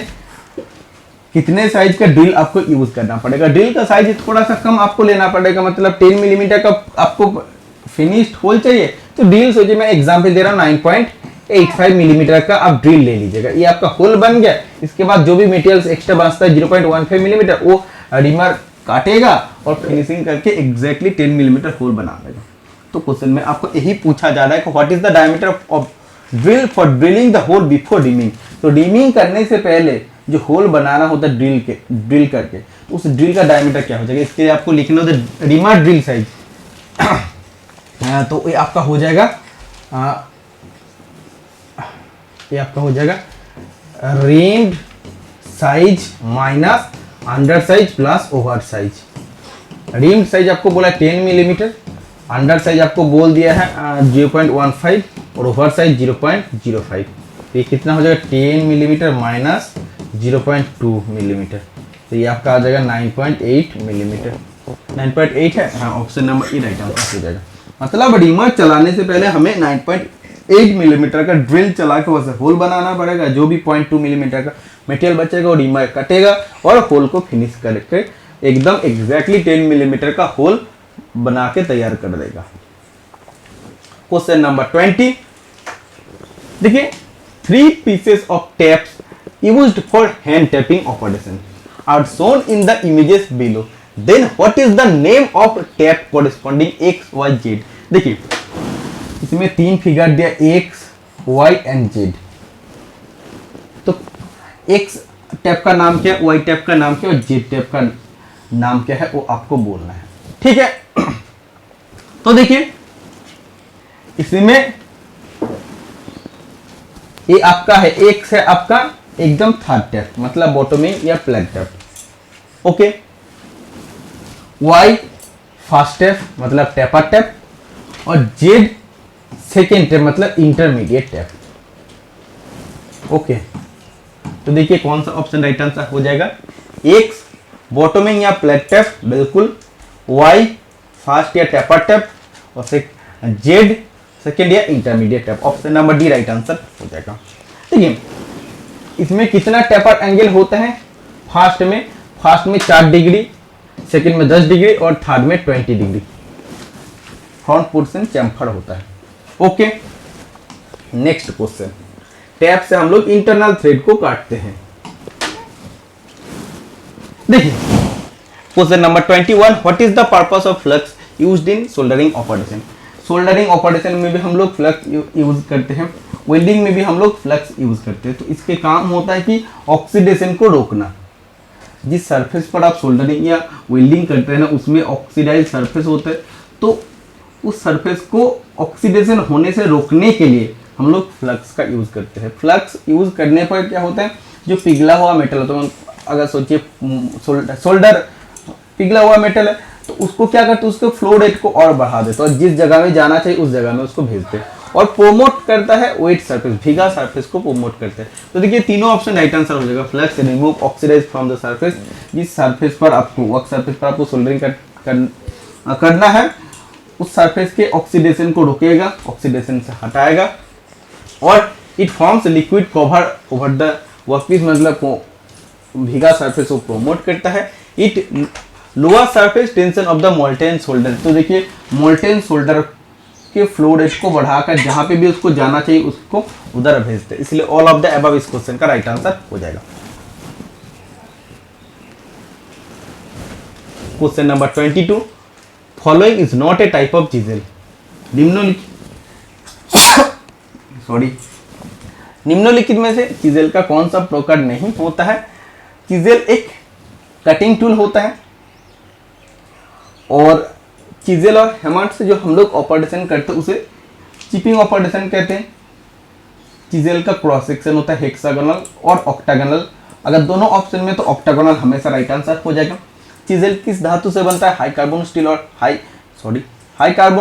कितने साइज का ड्रिल आपको यूज करना पड़ेगा। ड्रिल का साइज थोड़ा सा कम आपको लेना पड़ेगा, मतलब 10 मिलीमीटर का आपको फिनिश्ड होल चाहिए, तो ड्रिल सोचिए मैं एग्जांपल दे रहा हूँ 9.85 मिलीमीटर का आप ड्रिल ले लीजिएगा, ये आपका होल बन गया। इसके बाद जो भी मटेरियल एक्स्ट्रा बचता है 0.15 मिलीमीटर वो रिमर काटेगा और फिनिशिंग करके एग्जैक्टली 10 मिलीमीटर होल बना देगा। तो क्वेश्चन में आपको यही पूछा जा रहा है कि what is the diameter of drill for drilling the hole before reaming. तो डिमिंग करने से पहले जो होल बनाना होता है ड्रिल करके, तो उस ड्रिल का डायमीटर क्या हो जाएगा, इसके लिए आपको लिखना होता है रिमर ड्रिल साइज। तो ये आपका हो जाएगा rimmed size minus under size plus over size. Rimmed size आपको बोला 10 मिलीमीटर, अंडर साइज आपको बोल दिया है 0.15 और ओवर साइज 0.05। तो ये कितना हो जाएगा 10 मिलीमीटर माइनस 0.2 मिलीमीटर, तो ये आपका आ जाएगा 9.8 मिलीमीटर। 9.8 है, हाँ ऑप्शन नंबर ई राइट आंसर हो जाएगा। मतलब रिमर चलाने से पहले हमें 9.8 मिलीमीटर का ड्रिल चला के वैसे होल बनाना पड़ेगा। जो भी 0.2 मिलीमीटर का मटेरियल बचेगा वो रिमर कटेगा और होल को फिनिश करके एकदम एग्जैक्टली 10 मिलीमीटर का होल बना के तैयार कर देगा। क्वेश्चन नंबर 20, देखिए 3 pieces of tapes used for hand tapping operation are shown in the images below. Then what is the name of tape corresponding x, y, z? देखिए इसमें 3 फिगर दिया x, y and z। तो x tap का नाम क्या है, y tap का नाम क्या है और z टैप का नाम क्या है वो आपको बोलना है। ठीक है, तो देखिए इसमें ये आपका है x है आपका एकदम थर्ड टैप मतलब बॉटमिंग या plug tap. Okay, y first tap मतलब टैपर टैप और z सेकेंड टैप मतलब इंटरमीडिएट टैप। ओके, तो देखिए कौन सा ऑप्शन राइट आंसर हो जाएगा, एक्स बॉटमिंग या फ्लैट टैप बिल्कुल, वाई फास्ट या टेपर टैप, और जेड सेकेंड या intermediate tap. Option number D right answer हो जाएगा। देखिए इसमें कितना टेपर एंगल होता है, फास्ट में 4 डिग्री, सेकेंड में 10 डिग्री और थर्ड में 20 डिग्री फ्रंट पोर्शन चैम्फर होता है। ओके, नेक्स्ट क्वेश्चन, टैप से हम लोग इंटरनल थ्रेड को काटते हैं। देखिए question number 21, what is the purpose of flux used in soldering operation. Soldering operation में भी हम लोग फ्लक्स यूज करते हैं, वेल्डिंग में भी हम लोग फ्लक्स यूज करते हैं। तो इसके काम होता है कि ऑक्सीडेशन को रोकना। जिस सरफेस पर आप सोल्डरिंग या वेल्डिंग करते हैं ना, उसमें ऑक्सीडाइज सरफेस होता है, तो उस सरफेस को ऑक्सीडेशन होने से रोकने के लिए हम लोग फ्लक्स का यूज करते हैं। फ्लक्स यूज करने पर क्या होता है, जो पिघला हुआ मेटल होता है, अगर सोचिए सोल्डर पिघला हुआ मेटल है, तो उसको क्या करते हैं, उसके फ्लो रेट को और बढ़ा देते हैं और जिस जगह में जाना चाहिए उस जगह में उसको भेजते हैं, और प्रोमोट करता है वेट सरफेस, भीगा सरफेस को प्रोमोट करते हैं। तो देखिए तीनों ऑप्शन राइट आंसर हो जाएगा। Flux remove oxidize from the surface, जिस सरफेस पर आपको वर्क सरफेस पर आपको सोल्डरिंग करना है, उस सरफेस के ऑक्सीडेशन को रोकेगा, ऑक्सीडेशन से हटाएगा, और it forms liquid cover over the workpiece, मतलब भीगा सरफेस को प्रोमोट करता है। It lower surface tension of the molten solder. तो देखिए मोल्टेन सोल्डर के फ्लो रेट को बढ़ाकर जहां पे भी उसको जाना चाहिए उसको उधर भेजते हैं, इसलिए ऑल ऑफ द अबव इस क्वेश्चन का राइट आंसर हो जाएगा। Question number 22, following is not a type of chisel. निम्नलिखित में से चिज़ल का कौन सा प्रकार नहीं होता है। चिज़ल एक कटिंग टूल होता है, और चिज़ल और हैमर से जो हम लोग ऑपरेशन करते हैं उसे चिपिंग ऑपरेशन कहते हैं। चिज़ल का क्रॉस सेक्शन होता है हेक्सागोनल और ऑक्टागोनल। अगर दोनों ऑप्शन में तो ऑक्टागोनल हमेशा राइट आंसर हो जाएगा। चिज़ल किस धातु से बनता है, हाई कार्बन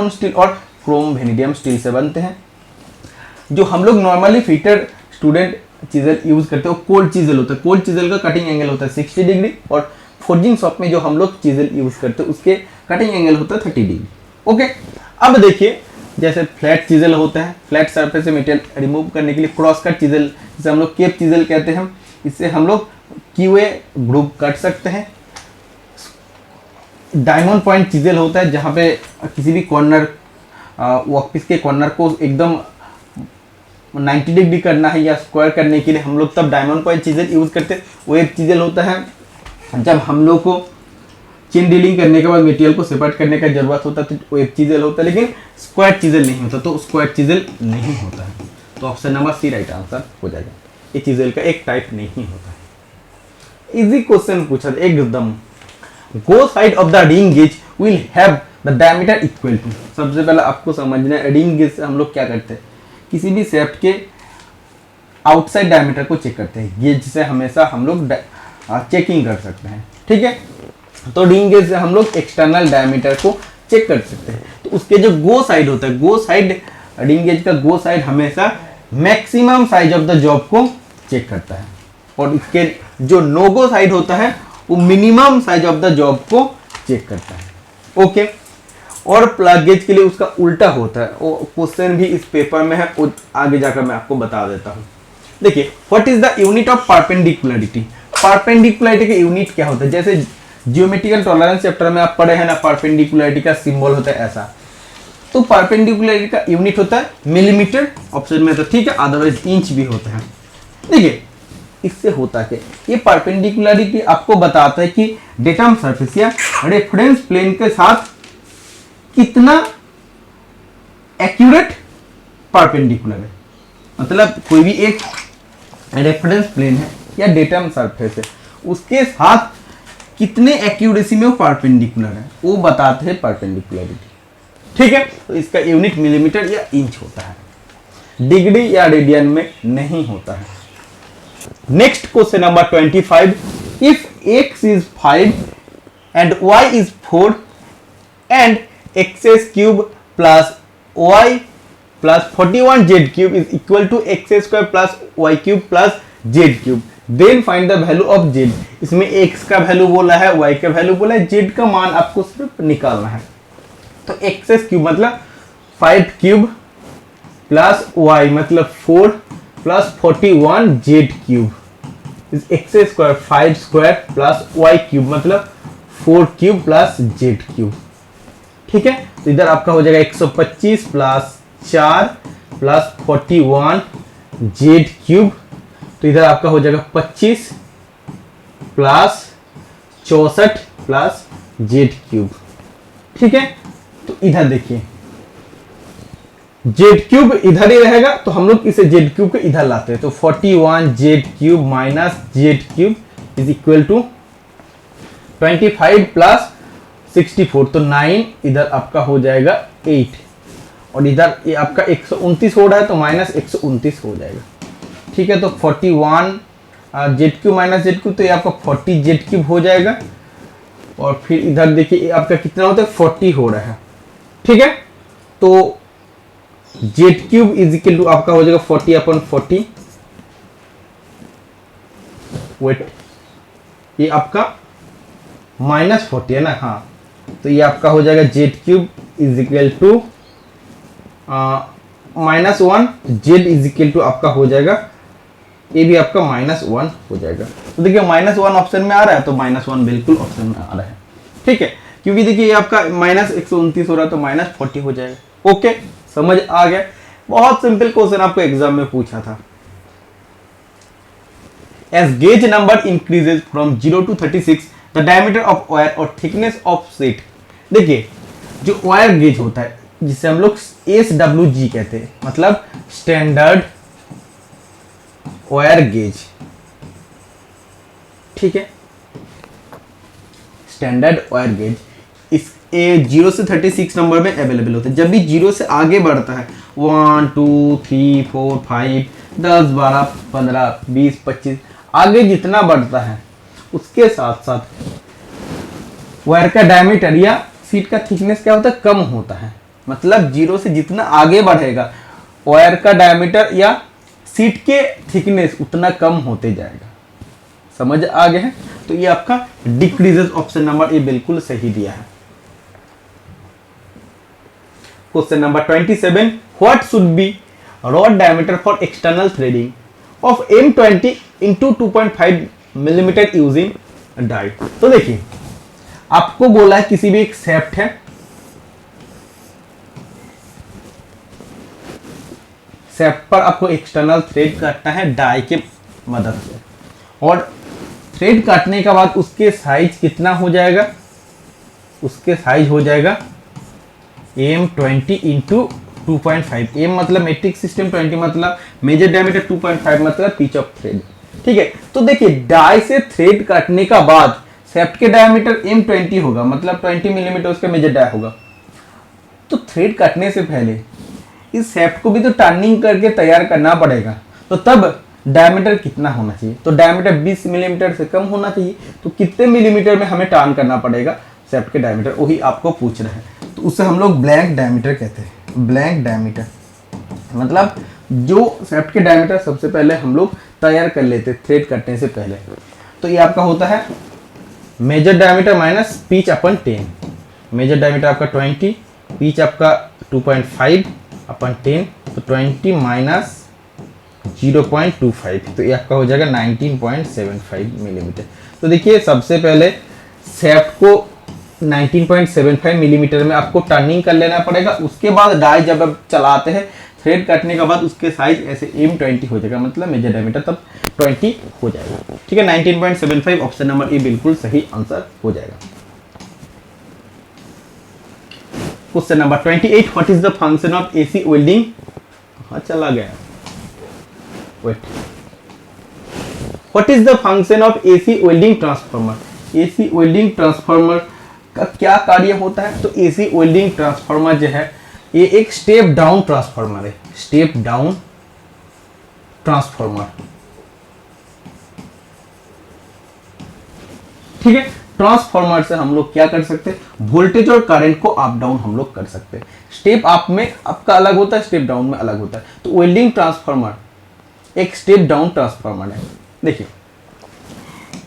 स्टील और क्रोम वेनेडियम स्टील से बनते हैं। जो हम लोग नॉर्मली फिटर स्टूडेंट चिज़ल यूज करते हैं वो कोल्ड चिज़ल होता है। कोल्ड चिज़ल का कटिंग एंगल होता है 60 डिग्री, और फोर्जिंग शॉप में जो हम लोग चिज़ल यूज करते हैं उसके कटिंग एंगल होता है 30 डिग्री। ओके, अब देखिए जैसे फ्लैट चिज़ल होता है, फ्लैट सरफेस से मटेरियल रिमूव करने के लिए क्रॉस कट चिज़ल, जिसे हम लोग केप चिज़ल कहते हैं, इससे हम लोग क्यूए ग्रुप काट सकते हैं। डायमंड पॉइंट चिज़ल होता है, जहाँ पे किसी भी कॉर्नर वर्कपीस के कॉर्नर को एकदम 90 डिग्री करना है या स्क्वायर करने के लिए हम लोग तब डायमंड पॉइंट चिज़ल यूज करते हैं। वेब चिज़ल होता है जब हम लोग को चेन डीलिंग करने के बाद मटेरियल को सेपरेट करने का जरूरत होता है, तो वेब चिज़ल होता है, लेकिन स्क्वायर चिज़ल नहीं होता, तो स्क्वायर चिज़ल नहीं होता है। तो option number C right answer हो जाएगा। ये चिज़ल का एक टाइप नहीं होता है। इजी क्वेश्चन पूछा था एकदम। Go side of the ring gauge will have the diameter equal to. सबसे पहले आपको समझना है रिंग गेज से हम लोग क्या करते हैं, किसी भी शेफ्ट के आउटसाइड डायमीटर को चेक करते हैं। गेज से हमेशा हम लोग चेकिंग कर सकते हैं, ठीक है। तो रिंग गेज से हम लोग एक्सटर्नल डायमीटर को चेक कर सकते हैं। तो उसके जो गो साइड होता है, गो साइड, रिंग गेज का गो साइड हमेशा maximum size of the job को चेक करता है, और इसके जो नो गो साइड होता है वो minimum size of the job को चेक करता है। ओके, और प्लग गेज के लिए उसका उल्टा होता है। वो क्वेश्चन भी इस पेपर में है, वो आगे जाकर मैं आपको बता देता हूँ। देखिए what is the unit of perpendicularity. Perpendicularity के यूनिट क्या होता है, जैसे ज्योमेट्रिकल टॉलरेंस चैप्टर में आप पढ़े हैं ना, परपेंडिकुलरिटी का सिंबल होता है ऐसा। तो परपेंडिकुलरिटी का यूनिट होता है मिलीमीटर, ऑप्शन में तो ठीक है, अदरवाइज इंच भी होता है। देखिए इससे होता है ये परपेंडिकुलरिटी आपको बताता है कि डेटम सरफेस या रेफरेंस प्लेन के साथ कितना एक्यूरेट परपेंडिकुलर है। मतलब कोई भी एक रेफरेंस प्लेन है या डेटम सरफेस है, उसके साथ कितने एक्यूरेसी में वो परपेंडिकुलर है, वो बताते हैं परपेंडिकुलरिटी, ठीक है। तो इसका यूनिट मिलीमीटर या इंच होता है, डिग्री या रेडियन में नहीं होता है। Next question number 25, if x is 5 and y is 4 and x cube plus y plus 41 z cube is equal to x square plus y cube plus z cube, then find the value of Z. इसमें X का value बोला है, Y का value बोला है, Z का मान आपको सिर्फ निकालना है। तो एक्स क्यूब मतलब 5 क्यूब प्लस वाई मतलब 4 plus 41 Z cube is X square 5 square plus Y cube मतलब 4 क्यूब प्लस जेड क्यूब। ठीक है, तो इधर आपका हो जाएगा 125 प्लस 4 प्लस 41 जेड क्यूब। तो इधर आपका हो जाएगा 25 प्लस 64 प्लस जेड क्यूब। ठीक है, तो इधर देखिए जेड क्यूब इधर ही रहेगा, तो हम लोग इसे जेड क्यूब को इधर लाते हैं। तो 41 Z cube minus Z cube is equal to 25 plus 64, तो 9 इधर आपका हो जाएगा 8, और इधर ये आपका 129 हो रहा है तो माइनस 129 हो जाएगा। ठीक है, तो 41 Z cube minus Z cube, तो ये आपका 40 जेड क्यूब हो जाएगा। और फिर इधर देखिए आपका कितना होता है 40 हो रहा है। ठीक है, तो Z cube is equal to आपका हो जाएगा 40/40। वेट, ये आपका -40 है ना, हाँ, तो ये आपका हो जाएगा Z cube is equal to -1, Z is equal to आपका हो जाएगा, ये भी आपका -1 हो जाएगा। तो देखिए -1 ऑप्शन में आ रहा है, तो -1 बिल्कुल ऑप्शन में आ रहा है। ठीक है, क्योंकि देखिए ये आपका -129 हो रहा है तो -40 हो जाएगा। ओके, समझ आ गया। बहुत सिंपल क्वेश्चन आपको एग्जाम में पूछा था। As gauge number increases from 0 to 36 the diameter of wire और थिकनेस ऑफ शीट। देखिए जो वायर गेज होता है जिसे हम लोग SWG कहते हैं, मतलब स्टैंडर्ड वायर गेज। ठीक है, स्टैंडर्ड वायर गेज इस 0 से 36 नंबर में अवेलेबल होता है। जब भी 0 से आगे बढ़ता है 1 2 3 4 5 10 12 15 20 25 आगे जितना बढ़ता है उसके साथ साथ वायर का डायमीटर या शीट का थिकनेस क्या होता है, कम होता है। मतलब 0 से जितना आगे बढ़ेगा वायर का डायमीटर या शीट के थिकनेस उतना कम होते जाएगा। समझ आ गया है, तो ये आपका डिक्रीजेस ऑप्शन नंबर ए बिल्कुल सही दिया है। Question number 27, what should be rod diameter for external threading of M20 into 2.5 millimetre using die. तो देखिए आपको बोला है किसी भी एक शेफ्ट है, शेफ्ट पर आपको एक्सटर्नल थ्रेड काटना है डाई के मदद से, और थ्रेड काटने के बाद उसके साइज कितना हो जाएगा, उसके साइज हो जाएगा M20 into 2.5। M मतलब मेट्रिक सिस्टम, 20 मतलब मेजर डायमीटर, 2.5 मतलब पिच ऑफ थ्रेड। ठीक है, तो देखिए डाई से थ्रेड काटने का बाद शेफ्ट के डायमीटर M20 होगा, मतलब 20 मिलीमीटर उसका मेजर डाई होगा। तो थ्रेड काटने से पहले इस शेफ्ट को भी तो टर्निंग करके तैयार करना पड़ेगा, तो तब डायमीटर कितना होना चाहिए, तो डायमीटर 20 मिलीमीटर से कम होना चाहिए। तो कितने मिलीमीटर में हमें टर्न करना पड़ेगा शेफ्ट के डायमीटर, वही आपको पूछ रहे हैं। तो उससे हम लोग ब्लैंक डायमीटर कहते हैं। ब्लैंक डायमीटर मतलब जो शेफ्ट के डायमीटर सबसे पहले हम लोग तैयार कर लेते थ्रेड कटने से पहले। तो ये आपका होता है मेजर डायमीटर माइनस पिच अपन 10। मेजर डायमीटर आपका 20, पिच आपका 2.5 अपन 10, तो 20 माइनस 0.25, तो ये आपका हो जाएगा 19.75 मिलीमीटर। तो देखिए सबसे पहले शेफ्ट को 19.75 मिलीमीटर में आपको टर्निंग कर लेना पड़ेगा। उसके बाद डाई जब आप चलाते हैं थ्रेड कटने के बाद उसके साइज ऐसे M20 हो जाएगा, मतलब मेजर डायमीटर तब 20 हो जाएगा। ठीक है, 19.75 ऑप्शन नंबर ए बिल्कुल सही आंसर हो जाएगा। Question number 28, what is the function of AC welding. कहाँ चला गया, wait, what is the function of AC welding transformer. AC welding transformer का क्या कार्य होता है, तो AC वेल्डिंग ट्रांसफार्मर जो है ये एक स्टेप डाउन ट्रांसफार्मर है। स्टेप डाउन ट्रांसफार्मर, ठीक है। ट्रांसफार्मर से हम लोग क्या कर सकते हैं, वोल्टेज और करंट को अप डाउन हम लोग कर सकते हैं। स्टेप अप में आपका अलग होता है, स्टेप डाउन में अलग होता है। तो वेल्डिंग ट्रांसफार्मर एक स्टेप डाउन ट्रांसफार्मर है। देखिए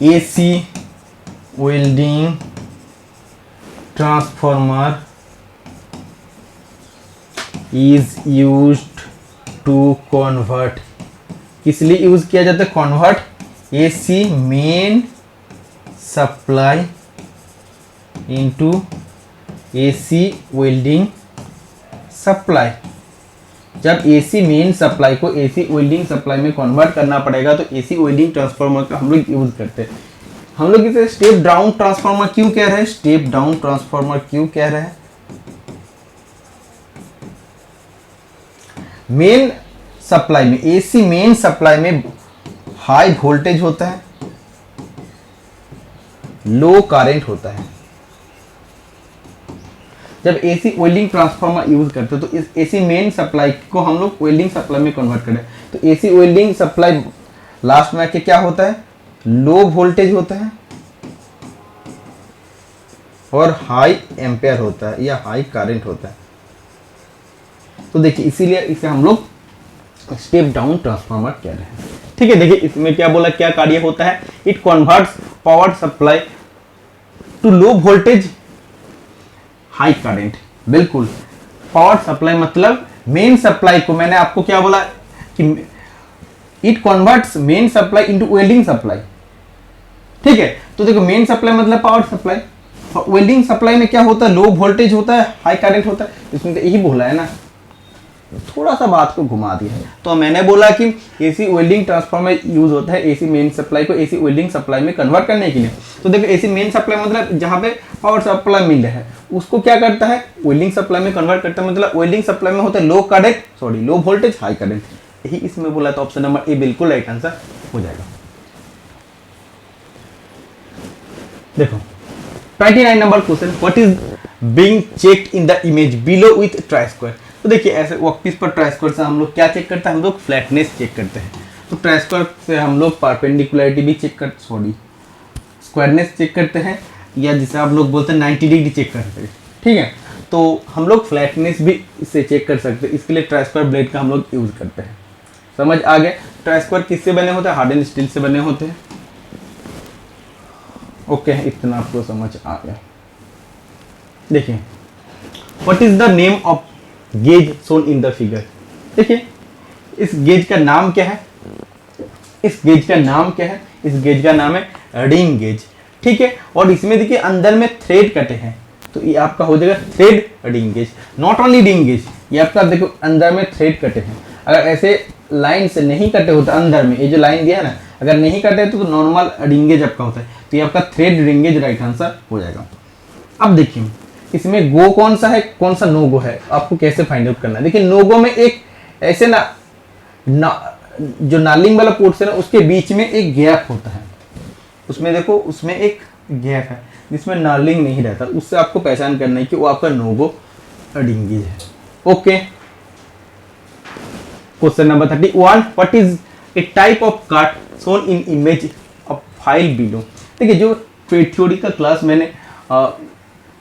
AC welding transformer is used to convert, किस लिए यूज किया जाता है? Convert AC main supply into AC welding supply. जब एसी मेन सप्लाई को एसी वेल्डिंग सप्लाई में कन्वर्ट करना पड़ेगा तो एसी वेल्डिंग ट्रांसफार्मर का हम लोग यूज करते हैं। हम लोग इसे स्टेप डाउन ट्रांसफार्मर क्यों कह रहे हैं? स्टेप डाउन ट्रांसफार्मर क्यों कह रहे हैं? मेन सप्लाई में, एसी मेन सप्लाई में हाई वोल्टेज होता है, लो करंट होता है। जब एसी वेल्डिंग ट्रांसफार्मर यूज करते हैं तो इस एसी मेन सप्लाई को हम लोग वेल्डिंग सप्लाई में कन्वर्ट करें तो एसी वेल्डिंग सप्लाई लास्ट में आके क्या होता है? लो वोल्टेज होता है और हाई एम्पेयर होता है या हाई करंट होता है। तो देखिए इसीलिए इसे हम लोग स्टेप डाउन ट्रांसफार्मर कह रहे हैं। ठीक है, देखिए इसमें क्या बोला, क्या कार्य होता है? It converts power supply to low voltage high current. बिल्कुल, पावर सप्लाई मतलब मेन सप्लाई को, मैंने आपको क्या बोला कि it converts main supply into welding supply. ठीक है, तो देखो मेन सप्लाई मतलब पावर सप्लाई, वेल्डिंग सप्लाई में क्या होता है? लो वोल्टेज होता है, हाई करंट होता है। इसमें तो यही बोला है ना, थोड़ा सा बात को घुमा दिया है। तो मैंने बोला कि एसी वेल्डिंग ट्रांसफार्मर यूज होता है एसी मेन सप्लाई को एसी वेल्डिंग सप्लाई में कन्वर्ट करने के लिए। तो देखो एसी मेन सप्लाई मतलब जहां पे पावर सप्लाई मिल रहा है उसको क्या करता है? वेल्डिंग सप्लाई में कन्वर्ट करता है। मतलब वेल्डिंग सप्लाई में होता है लो वोल्टेज हाई करंट। यही इसमें बोला, तो ऑप्शन नंबर ए बिल्कुल राइट आंसर हो जाएगा। देखो 29 number question, what is being checked in the image below with try square. तो देखिए ऐसे वर्कपीस पर ट्राई स्क्वायर से हम लोग क्या चेक करते हैं? हम लोग फ्लैटनेस चेक करते हैं। तो ट्राई स्क्वायर से हम लोग परपेंडिकुलरिटी भी चेक कर स्क्वायरनेस चेक करते हैं, या जिसे आप लोग बोलते हैं 90 डिग्री चेक करते हैं। ठीक है, तो हम लोग फ्लैटनेस भी इससे चेक कर सकते हैं। इसके लिए ट्राई स्क्वायर ब्लेड का हम लोग यूज करते हैं। समझ आ गया? ट्राई स्क्वायर किससे बने होते हैं? हार्डन स्टील से बने होते हैं। ओके, इतना आपको समझ आ गया। देखिए what is the name of gauge shown in the figure. देखिए इस गेज का नाम क्या है? इस गेज का नाम क्या है? इस गेज का नाम है रिंग गेज। ठीक है, और इसमें देखिए अंदर में थ्रेड कटे हैं, तो ये आपका हो जाएगा thread ring gauge. Not only ring gauge, ये आपका देखो अंदर में थ्रेड कटे हैं। अगर ऐसे लाइन से नहीं कटे होते अंदर में, ये जो लाइन दिया है ना, अगर नहीं कटे तो नॉर्मल रिंग गेज आपका होता है। तो ये आपका thread ring gauge right answer हो जाएगा। अब देखिए इसमें गो कौन सा है, कौन सा नो गो है, आपको कैसे फाइंड आउट करना है? देखिए नो गो में एक ऐसे जो नालिंग वाला पोर्शन है उसके बीच में एक गैप होता है। उसमें देखो उसमें एक गैप है जिसमें नालिंग नहीं रहता, उससे आपको पहचान करना है कि वो आपका नो गो रिंग गेज है। Okay, question number 31, what is a type of cut shown in image of file below. देखिए जो थ्योरी का क्लास मैंने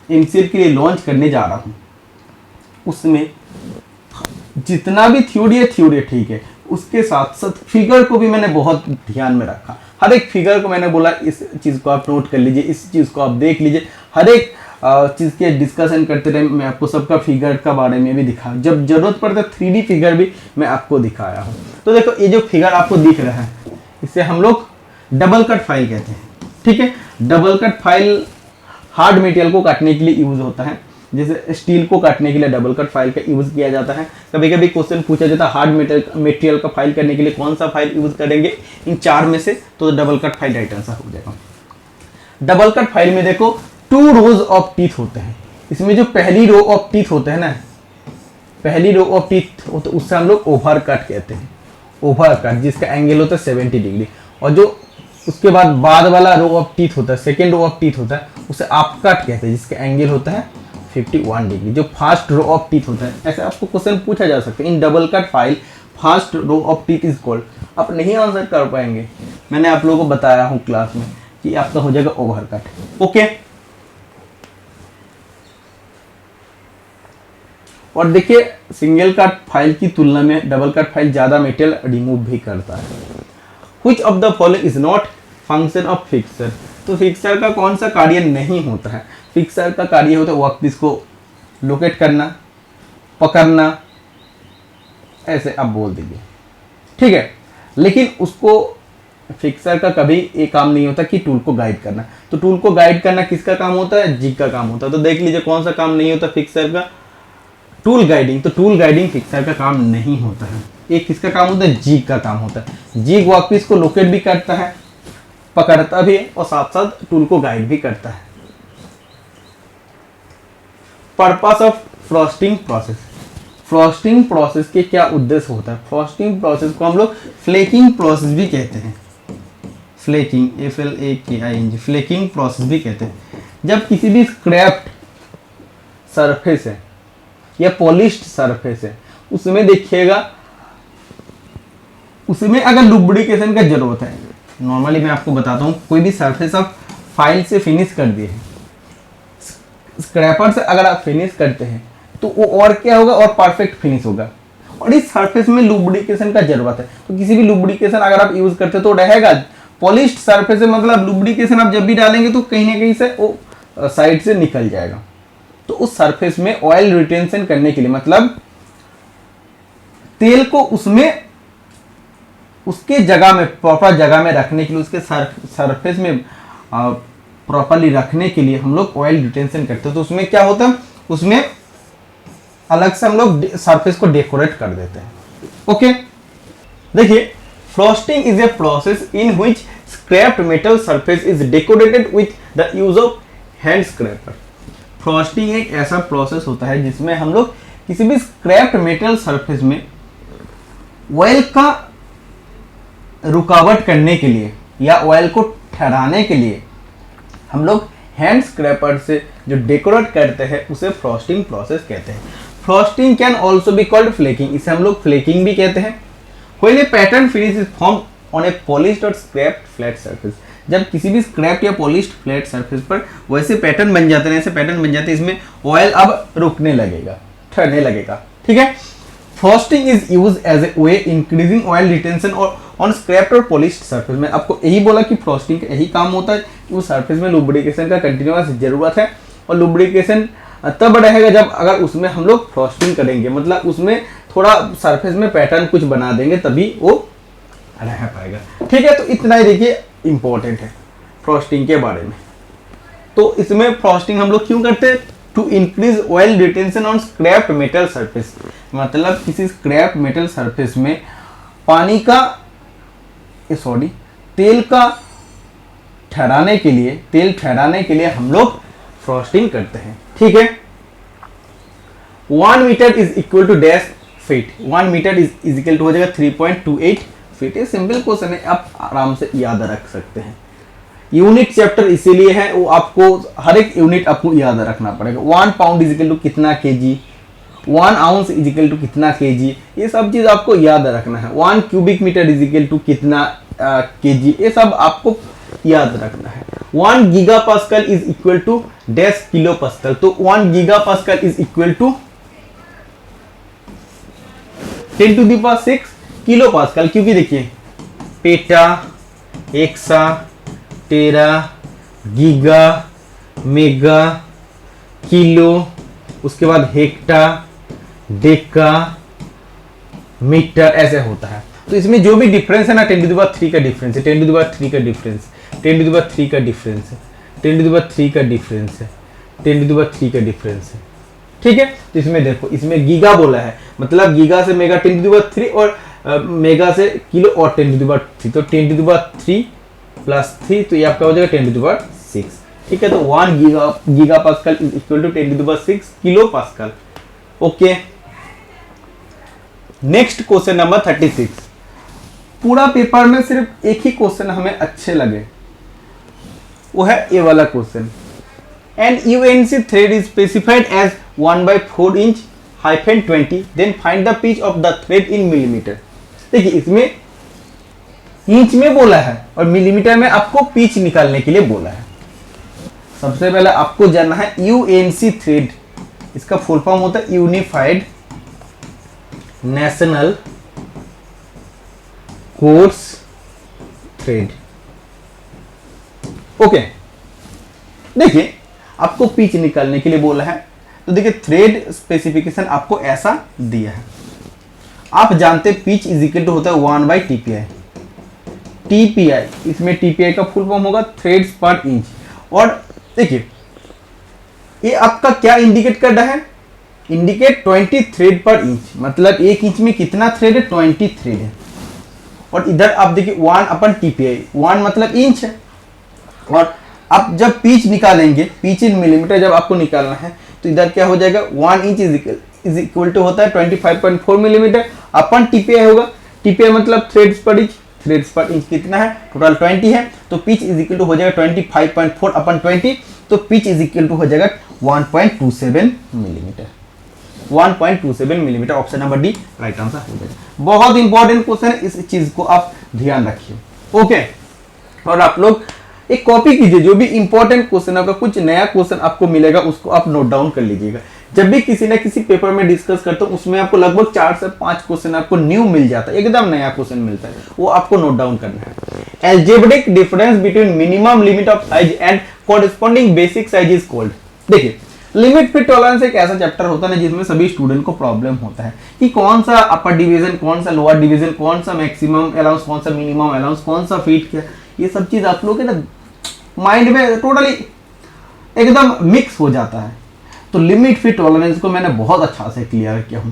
एमसीएल के लिए लॉन्च करने जा रहा हूँ, उसमें जितना भी थ्योरी है ठीक है, उसके साथ साथ फिगर को भी मैंने बहुत ध्यान में रखा। हर एक फिगर को मैंने बोला इस चीज़ को आप नोट कर लीजिए, इस चीज़ को आप देख लीजिए। हर एक चीज़ के डिस्कशन करते रहे, मैं आपको सबका फिगर का बारे में भी दिखाया। जब जरूरत पड़ता 3D फिगर भी मैं आपको दिखाया हूँ। तो देखो ये जो फिगर आपको दिख रहा है इसे हम लोग डबल कट फाइल कहते हैं। ठीक है, double cut file hard material को काटने के लिए यूज होता है। जैसे स्टील को काटने के लिए डबल कट फाइल का यूज किया जाता है। कभी कभी क्वेश्चन पूछा जाता है हार्ड मटेरियल का फाइल करने के लिए कौन सा फाइल यूज करेंगे इन चार में से, तो double cut file write answer हो जाएगा। डबल कट फाइल में देखो 2 रोज ऑफ टीथ होते हैं। इसमें जो पहली रो ऑफ टीथ होते हैं ना, पहली रो ऑफ टीथ होते उससे हम लोग ओवर कट कहते हैं। ओवर कट जिसका एंगल होता है 70 डिग्री, और जो उसके बाद वाला रो ऑफ टीथ होता है, सेकेंड रो ऑफ टीथ होता है, उसे आप कट कहते हैं जिसका एंगल होता है 51 डिग्री। जो फर्स्ट रो ऑफ टीथ होता है, ऐसे आपको क्वेश्चन पूछा जा सकता है। In double cut file first row of teeth is called. आप नहीं आंसर कर पाएंगे, मैंने आप लोगों को बताया हूँ क्लास में कि आपका हो जाएगा ओवर कट। ओके, और देखिए सिंगल कट फाइल की तुलना में डबल कट फाइल ज्यादा मटेरियल रिमूव भी करता है। Which of the following is not function of fixer. तो फिक्सर का कौन सा कार्य नहीं होता है? फिक्सर का कार्य होता है वर्कपीस को लोकेट करना, पकड़ना, ऐसे आप बोल दीजिए, ठीक है। लेकिन उसको फिक्सर का कभी एक काम नहीं होता कि टूल को गाइड करना। तो टूल को गाइड करना किसका काम होता है? जिग का काम होता है। तो देख लीजिए कौन सा काम नहीं होता फिक्सर का? Tool guiding. तो टूल गाइडिंग फिक्सर का काम नहीं होता है। एक किसका काम होता है? जिग का काम होता है। जिग वर्कपीस को लोकेट भी करता है, पकड़ता भी है और साथ साथ टूल को गाइड भी करता है। Purpose of frosting process. Frosting process के क्या उद्देश्य होता है? फ्रॉस्टिंग प्रोसेस को हम लोग फ्लेकिंग प्रोसेस भी कहते हैं। फ्लेकिंग, FLAKING, फ्लेकिंग प्रोसेस भी कहते हैं। जब किसी भी स्क्रैप्ड सरफेस है या पॉलिश्ड सरफेस है, उसमें देखिएगा, उसमें अगर लुब्रिकेशन का जरूरत है, नॉर्मली मैं आपको बताता हूँ, कोई भी सरफेस आप फाइल से फिनिश कर दिए हैं, स्क्रैपर से अगर आप फिनिश करते हैं तो वो और क्या होगा? और परफेक्ट फिनिश होगा। और इस सरफेस में लुब्रिकेशन का जरूरत है। तो किसी भी लुब्रिकेशन अगर आप यूज करते हैं तो रहेगा। पॉलिश्ड सरफेस है, मतलब लुब्रिकेशन आप जब भी डालेंगे तो कहीं ना कहीं से वो साइड से निकल जाएगा। तो उस सरफेस में ऑयल रिटेंशन करने के लिए, मतलब तेल को उसमें उसके जगह में, प्रॉपर जगह में रखने के लिए, उसके सरफेस में प्रॉपरली रखने के लिए हम लोग ऑयल रिटेंशन करते हैं। तो उसमें क्या होता है? उसमें अलग से हम लोग सरफेस को डेकोरेट कर देते हैं। ओके, देखिए, frosting is a process in which scraped metal surface is decorated with the use of hand scraper. Frosting एक ऐसा प्रोसेस होता है जिसमें हम लोग किसी भी स्क्रैप्ड मेटल सरफेस में ऑयल का रुकावट करने के लिए या ऑयल को ठहराने के लिए हम लोग हैंड स्क्रैपर से जो डेकोरेट करते हैं उसे फ्रॉस्टिंग प्रोसेस कहते हैं। Frosting can also be called flaking, इसे हम लोग फ्लेकिंग भी कहते हैं। When A pattern finish is form on A polished और स्क्रैप्ड फ्लैट सरफेस, जब किसी भी स्क्रैप्ड या पॉलिश्ड फ्लैट सरफेस पर वैसे पैटर्न बन जाते हैं, ऐसे पैटर्न बन जाते हैं, इसमें ऑयल अब रुकने लगेगा, ठहरने लगेगा, ठीक है। Frosting is use as a way increasing oil retention और ऑन स्क्रैप्ड और पॉलिश्ड सरफेस। में आपको यही बोला कि फ्रॉस्टिंग का यही काम होता है कि उस सरफेस में लुब्रिकेशन का कंटिन्यूअस जरूरत है। और लुब्रिकेशन तब रहेगा जब अगर उसमें हम लोग फ्रॉस्टिंग करेंगे, मतलब उसमें थोड़ा सरफेस में पैटर्न कुछ बना देंगे, तभी वो रह पाएगा, ठीक है। तो इतना ही देखिए इंपॉर्टेंट है फ्रॉस्टिंग के बारे में। तो इसमें फ्रॉस्टिंग हम लोग क्यों करते हैं? To increase oil retention on scrapped metal surface, मतलब किसी स्क्रैप मेटल सरफेस में पानी का तेल का ठहराने के लिए, तेल ठहराने के लिए हम लोग फ्रॉस्टिंग करते हैं, ठीक है। 1 metre is equal to dash feet. 1 metre is equal to हो जाएगा 3.28 फीट। ये सिंपल क्वेश्चन है, आप आराम से याद रख सकते हैं। यूनिट चैप्टर इसीलिए है, वो आपको हर एक यूनिट आपको याद रखना पड़ेगा। 1 पाउंड इज इक्वल टू कितना KG, 1 ounce is equal to कितना केजी, ये सब चीज आपको याद रखना है। 1 cubic metre is equal to कितना केजी, ये सब आपको याद रखना है। 1 giga pascal is equal to dash kilo pascal. तो 1 giga pascal is equal to 10⁶ kilo pascal, क्योंकि देखिए peta, exa, tera, giga, mega, kilo, उसके बाद हेक्टा, डेका, मीटर, ऐसे होता है। तो इसमें जो भी डिफरेंस है ना, 10⁻³ का डिफरेंस है, 10⁻³ का डिफरेंस, 10⁻³ का डिफरेंस है, 10⁻³ का डिफरेंस है, 10⁻³ का डिफरेंस है, ठीक है। तो इसमें देखो, इसमें गीगा बोला है, मतलब गीगा से मेगा 10⁻³ और मेगा से किलो और 10⁻³, तो 10⁻³ प्लस 3, तो ये आपका हो जाएगा 10⁻⁶, ठीक है। तो 1 giga pascal is equal to 10⁻⁶ kilo pascal. Okay, next question number 36। पूरा पेपर में सिर्फ एक ही क्वेश्चन हमें अच्छे लगे, वो है ये वाला question. An UNC thread is specified as 1/4 inch -20, then find the pitch of the thread in millimetre. देखिए इसमें इंच में बोला है और मिलीमीटर में आपको पिच निकालने के लिए बोला है। सबसे पहले आपको जानना है यूएनसी थ्रेड, इसका फुल फॉर्म होता है unified national course thread. Okay, देखिए आपको पिच निकालने के लिए बोला है, तो देखिए थ्रेड स्पेसिफिकेशन आपको ऐसा दिया है। आप जानते हैं पिच इज इक्वल टू होता है 1/TPI। TPI, इसमें TPI का फुल फॉर्म होगा थ्रेड्स पर इंच। और देखिए ये आपका क्या इंडिकेट कर रहा है, इंडिकेट 20 थ्रेड पर इंच, मतलब 1 इंच में कितना थ्रेड है, 20 थ्रेड है। और इधर आप देखिए 1/TPI, 1 मतलब इंच है। और आप जब पिच निकालेंगे, पिच इन मिलीमीटर जब आपको निकालना है, तो इधर क्या हो जाएगा, 1 इंच इज इक्वल टू होता है 25.4 मिलीमीटर अपन TPI होगा। TPI मतलब थ्रेड्स पर इंच, थ्रेड्स पर इंच कितना है, टोटल 20 है, तो पिच इज इक्वल टू हो जाएगा 25.4 अपन 20, तो पिच इज इक्वल टू हो जाएगा 1.27 millimetre. 1.27 millimetre, option number D right answer हो जाएगा। बहुत इंपॉर्टेंट क्वेश्चन है, इस चीज को आप ध्यान रखिए। ओके, और आप लोग एक कॉपी कीजिए, जो भी इंपॉर्टेंट क्वेश्चन आपका, कुछ नया क्वेश्चन आपको मिलेगा उसको आप नोट डाउन कर लीजिएगा। जब भी किसी ना किसी पेपर में डिस्कस करते हो, उसमें आपको लगभग 4 से 5 क्वेश्चन आपको न्यू मिल जाता है, एकदम नया क्वेश्चन मिलता है, वो आपको नोट डाउन करना है। Algebraic difference between minimum limit of size and corresponding basic size is called. देखिए लिमिट फिट टॉलरेंस एक ऐसा चैप्टर होता है जिसमें सभी स्टूडेंट को प्रॉब्लम होता है कि कौन सा अपर डिवीजन, कौन सा लोअर डिवीजन, कौन सा मैक्सिमम अलाउंस, कौन सा मिनिमम अलाउंस, कौन सा फिट क्या, ये सब चीज आप लोग के ना माइंड में टोटली एकदम मिक्स हो जाता है। तो लिमिट फिट टॉलरेंस को मैंने बहुत अच्छा से क्लियर किया हूं।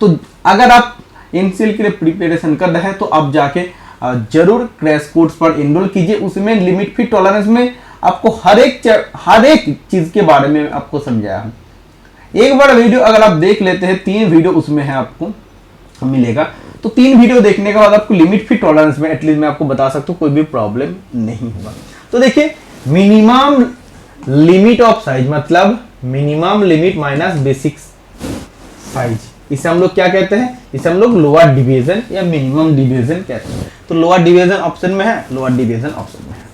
तो अगर आप एमसीएल के लिए प्रिपरेशन कर रहे हैं तो आप जाके जरूर क्रैश कोर्स पर एनरोल कीजिए। उसमें लिमिट फिट टॉलरेंस में आपको हर एक चीज के बारे में आपको समझाया हूं। एक बार वीडियो अगर आप देख लेते हैं, 3 वीडियो उसमें है आपको मिलेगा, तो 3 वीडियो देखने के बाद आपको लिमिट फिट टॉलरेंस में एटलीस्ट मैं आपको बता सकता हूं कोई भी प्रॉब्लम नहीं होगा। तो देखिए मिनिमम लिमिट ऑफ साइज मतलब minimum limit minus basic size, इसे हम लोग क्या कहते हैं, इसे हम लोग लोअर डिवीजन या मिनिमम डिवीजन कहते हैं। तो लोअर डिवीजन ऑप्शन में है, लोअर डिवीजन ऑप्शन में है।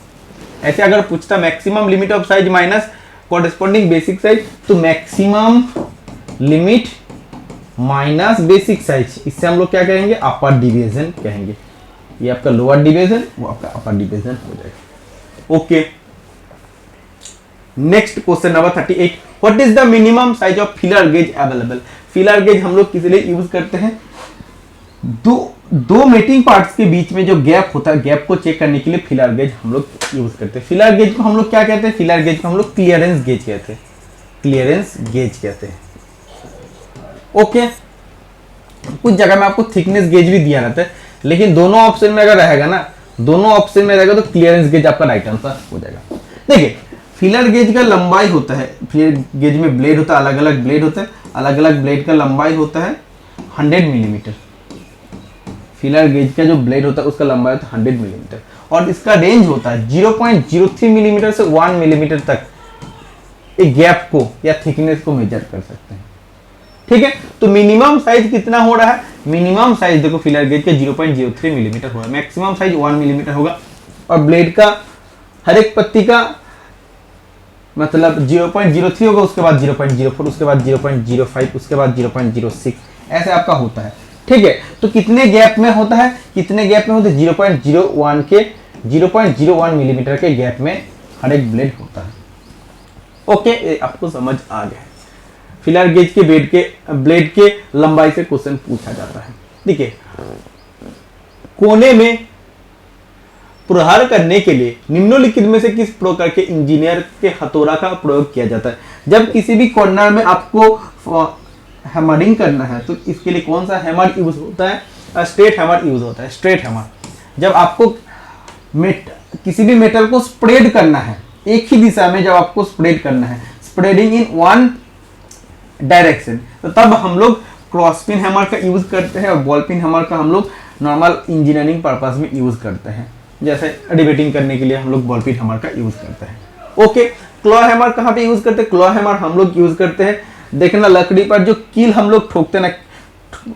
ऐसे अगर पूछता maximum limit of size minus corresponding basic size, तो maximum limit minus basic size, इससे हम लोग क्या कहेंगे, अपर डिवीजन कहेंगे। ये आपका लोअर डिवीजन, वो आपका अपर डिवीजन हो जाएगा। Okay, next question number 38, what is the minimum size of filler gauge available. Filler gauge हम लोग किस लिए यूज करते हैं, दो मेटिंग पार्ट्स के बीच में जो गैप होता है, गैप को चेक करने के लिए फिलर गेज हम लोग यूज करते हैं। फिलर गेज को हम लोग क्या कहते हैं, फिलर गेज को हम लोग क्लियरेंस गेज कहते हैं, क्लियरेंस गेज कहते हैं। ओके, कुछ जगह में आपको थिकनेस गेज भी दिया रहता है, लेकिन दोनों ऑप्शन में अगर रहेगा ना, दोनों ऑप्शन में रहेगा तो क्लियरेंस गेज आपका राइट आंसर हो जाएगा। देखिए फिलर गेज का लंबाई होता है, फिलर गेज में ब्लेड होता है, अलग अलग ब्लेड होता है, अलग अलग ब्लेड का लंबाई होता है 100 मिलीमीटर। फिलर गेज का जो ब्लेड होता है उसका लंबाई होता है 100 मिलीमीटर, और इसका रेंज होता है 0.03 मिलीमीटर से 1 मिलीमीटर तक एक गैप को या थिकनेस को मेजर कर सकते हैं। ठीक है, तो मिनिमम साइज कितना हो रहा है, मिनिमम साइज देखो फिलर गेज का 0.03 मिलीमीटर होगा, मैक्सिमम साइज 1 मिलीमीटर होगा, और ब्लेड का हर एक पत्ती का मतलब 0.03 होगा, उसके बाद 0.04, उसके बाद 0.05, उसके बाद 0.06, ऐसे आपका होता है। ठीक है, तो कितने गैप में होता है, कितने गैप में होता है, 0.01 के 0.01 मिलीमीटर के गैप में हर एक ब्लेड होता है। ओके, ये आपको समझ आ गया। फिलर गेज के ब्लेड के लंबाई से क्वेश्चन पूछा जाता है। देखिए कोने में प्रहार करने के लिए निम्नलिखित में से किस प्रकार के इंजीनियर के हथौड़ा का प्रयोग किया जाता है। जब किसी भी कॉर्नर में आपको हैमरिंग करना है तो इसके लिए कौन सा हैमर यूज होता है, स्ट्रेट हैमर यूज होता है। स्ट्रेट हैमर जब आपको किसी भी मेटल को स्प्रेड करना है, एक ही दिशा में जब आपको स्प्रेड करना है, स्प्रेडिंग इन वन डायरेक्शन, तो तब हम लोग क्रॉस पिन हैमर का यूज करते हैं, और बॉल पिन हैमर का हम लोग नॉर्मल इंजीनियरिंग पर्पस में यूज करते हैं। जैसे रिवेटिंग करने के लिए हम लोग बॉल पिन हैमर का यूज करते हैं। ओके, क्लॉ हैमर कहाँ पे यूज करते हैं, क्लॉ हैमर हम लोग यूज करते हैं, देखना लकड़ी पर जो कील हम लोग ठोकते हैं ना,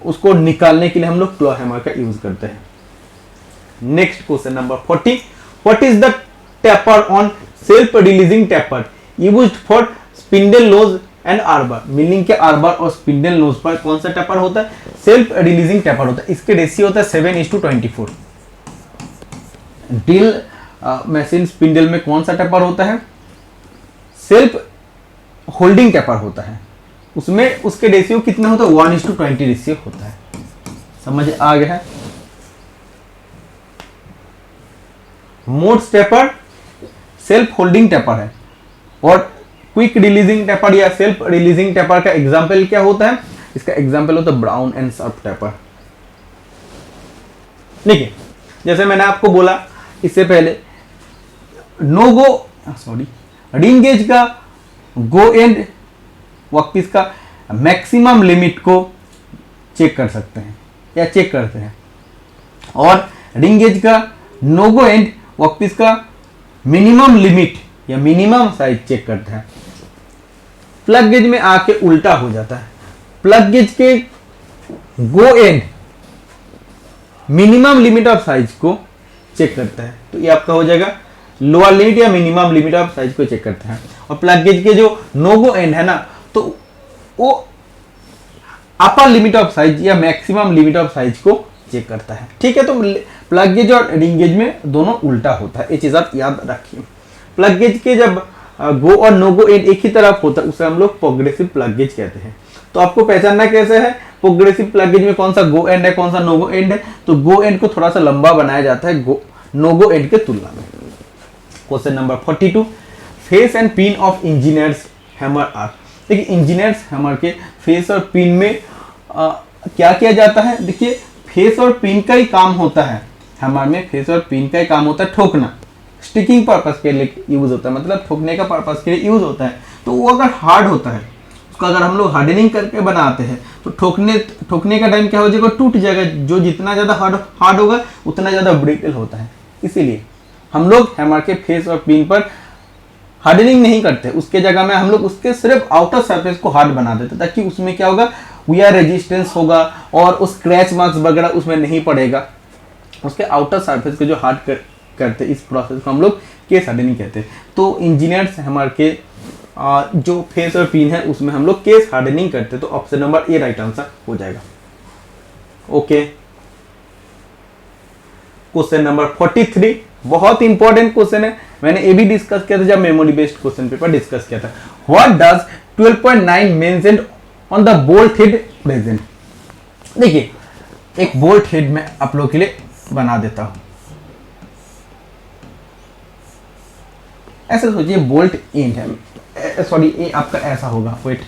उसको निकालने के लिए हम लोग क्लॉ हैमर का यूज करते हैं। Next question number 40, what is the taper on self releasing taper used for spindle nose and arbor. Milling के आर्बर और स्पिंडल नोज पर कौन सा टेपर होता है, सेल्फ रिलीजिंग टेपर होता है। इसके रेशियो होता है 7:24। ड्रिल मशीन स्पिंडल में कौन सा टेपर होता है? सेल्फ होल्डिंग टेपर होता है। उसमें उसके रेशियो कितना होता है? 1:20 रेशियो होता है। समझ आ गया है? Modes taper self holding taper है, और क्विक रिलीजिंग टेपर या सेल्फ रिलीजिंग टेपर का एग्जाम्पल क्या होता है? इसका एग्जाम्पल होता है ब्राउन एंड शार्प टेपर। देखिए, जैसे मैंने आपको बोला इससे पहले, no go sorry ring gauge का गो एंड वर्कपीस का मैक्सिमम लिमिट को चेक कर सकते हैं या चेक करते हैं, और रिंग गेज का नो गो एंड वर्कपीस का मिनिमम लिमिट या मिनिमम साइज चेक करते हैं। प्लग गेज में आके उल्टा हो जाता है। प्लग गेज के go and minimum limit of size को चेक करता है, तो ये आपका हो जाएगा लोअर लिमिट या मिनिमम लिमिट ऑफ साइज को चेक करते हैं। और प्लग गेज के जो नो गो एंड है ना, तो वो अपर लिमिट ऑफ साइज या मैक्सिमम लिमिट ऑफ साइज को चेक करता है। ठीक है, तो प्लग गेज और रिंग गेज में दोनों उल्टा होता है, ये चीज आप याद रखिए। प्लग गेज के जब गो और नो गो एंड एक ही तरफ होता है, उसे हम लोग प्रोग्रेसिव प्लग गेज कहते हैं। तो आपको पहचानना कैसे है प्रोग्रेसिव प्लग गेज में कौन सा गो एंड है, कौन सा नो गो एंड है? तो गो एंड को थोड़ा सा लंबा बनाया जाता है नो गो एंड के तुलना में। Question number 42, face and pin of engineers hammer are. देखिए, इंजीनियर्स हैमर के फेस और पिन में क्या किया जाता है? देखिए, फेस और पिन का ही काम होता है हैमर में, फेस और पिन का ही काम होता है ठोकना, स्टिकिंग पर्पस के लिए यूज होता है, मतलब ठोकने का पर्पस के लिए यूज होता है। तो वो अगर हार्ड होता है, उसका अगर हम लोग हार्डनिंग करके बनाते हैं, तो ठोकने का टाइम क्या हो जाएगा? टूट जाएगा। जो जितना ज़्यादा हार्ड होगा उतना ज़्यादा ब्रिटल होता है। इसीलिए हम लोग हैमर के फेस और पिन पर हार्डनिंग नहीं करते, उसके जगह में हम लोग उसके सिर्फ आउटर सरफेस को हार्ड बना देते, ताकि उसमें क्या होगा? वियर रेजिस्टेंस होगा और उस स्क्रैच मार्क्स वगैरह उसमें नहीं पड़ेगा। उसके आउटर सरफेस को जो हार्ड करते, इस प्रोसेस को हम लोग केस हार्डनिंग कहते हैं। तो इंजीनियर्स हैमर के जो फेस और पिन है उसमें हम लोग केस हार्डनिंग करते हैं। तो option number A right answer हो जाएगा। ओके, क्वेश्चन नंबर 43 बहुत इंपॉर्टेंट क्वेश्चन है। मैंने ये भी डिस्कस किया था जब memory based question paper discuss किया था। What does 12.9 mentioned on the bolt head present? देखिए, एक बोल्ट हेड मैं आप लोगों के लिए बना देता हूं। ऐसा सोचिए, बोल्ट एंड है, सॉरी ये आपका ऐसा होगा, वेट,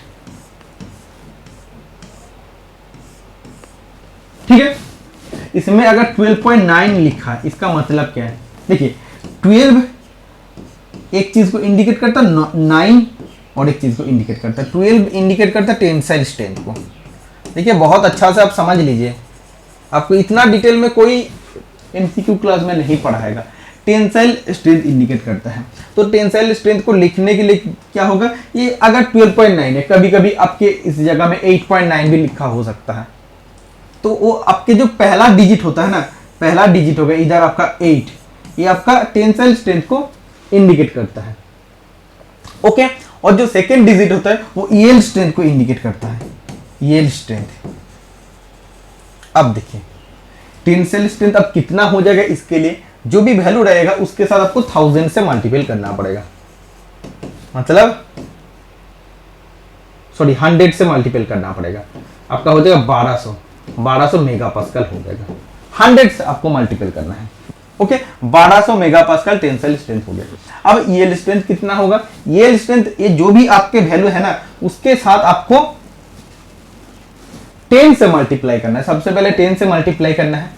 ठीक है। इसमें अगर 12.9 लिखा है, इसका मतलब क्या है? देखिए, 12 एक चीज को इंडिकेट करता है, 9 और एक चीज को इंडिकेट करता है। 12 इंडिकेट करता है टेंसाइल स्ट्रेंथ को। देखिए, बहुत अच्छा से आप समझ लीजिए, आपको इतना डिटेल में कोई एमसीक्यू क्लास में नहीं पढ़ाएगा। टेंसाइल स्ट्रेंथ इंडिकेट करता है, तो टेंसाइल स्ट्रेंथ को लिखने के लिए क्या होगा? ये अगर 12.9 है, कभी कभी आपके इस जगह में 8.9 भी लिखा हो सकता है, तो वो आपके जो पहला डिजिट होता है ना, पहला डिजिट होगा इधर आपका 8, ये आपका टेंसाइल स्ट्रेंथ को इंडिकेट करता है। ओके, और जो सेकेंड डिजिट होता है वो ईएल स्ट्रेंथ को इंडिकेट करता है, ईएल स्ट्रेंथ। अब देखिए, टेंसाइल स्ट्रेंथ अब कितना हो जाएगा? इसके लिए जो भी वैल्यू रहेगा उसके साथ आपको 1000 से मल्टीपल करना पड़ेगा, मतलब सॉरी 100 से मल्टीपल करना पड़ेगा। आपका हो जाएगा 1200 मेगापास्कल हो जाएगा। 100 से आपको मल्टीपल करना है। ओके, 1200 मेगापास्कल टेंसाइल स्ट्रेंथ हो गया। अब ईएल स्ट्रेंथ कितना होगा? ईएल स्ट्रेंथ, ये जो भी आपके वैल्यू है ना, उसके साथ आपको 10 से मल्टीप्लाई करना है। सबसे पहले 10 से मल्टीप्लाई करना है,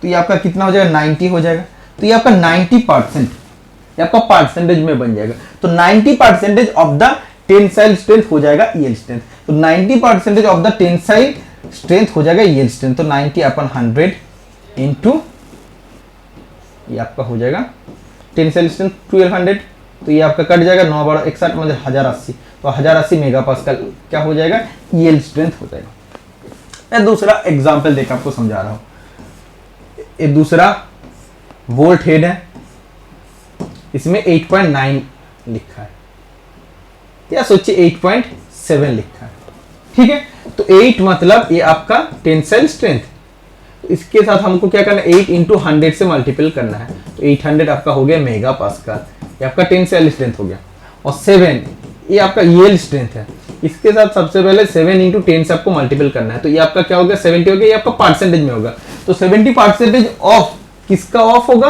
तो ये आपका कितना हो जाएगा? 90 हो जाएगा। तो ये आपका 90%, ये आपका परसेंटेज में बन जाएगा। तो 90% ऑफ द टेंसाइल स्ट्रेंथ हो जाएगा ईएल स्ट्रेंथ। तो 90% ऑफ द टेंसाइल स्ट्रेंथ हो जाएगा ईएल स्ट्रेंथ। तो 90/100 इंटू ये आपका हो जाएगा टेंसाइल स्ट्रेंथ 1200। तो ये आपका कट जाएगा 9 12 61 मतलब 1080। तो 1080 मेगापास्कल क्या हो जाएगा? ईएल स्ट्रेंथ हो जाएगा। मैं दूसरा एग्जांपल देकर आपको समझा रहा हूं। ये दूसरा बोल्ट हेड है, इसमें 8.9 लिखा है, या सोचिए 8.7 लिखा है, ठीक है। तो 8 मतलब ये आपका टेंसाइल स्ट्रेंथ। इसके साथ हमको क्या करना है? 8 × 100 से मल्टीपल करना है। तो तो 800 आपका हो गया मेगा पास्कल, ये आपका टेंसाइल स्ट्रेंथ हो गया। और 7 ये आपका yield स्ट्रेंथ है, इसके साथ सबसे पहले 7 इंटू 10 से आपको मल्टीपल करना है, तो ये आपका क्या होगा 70 हो गया, ये आपका परसेंटेज में होगा। तो 70% ऑफ किसका ऑफ होगा,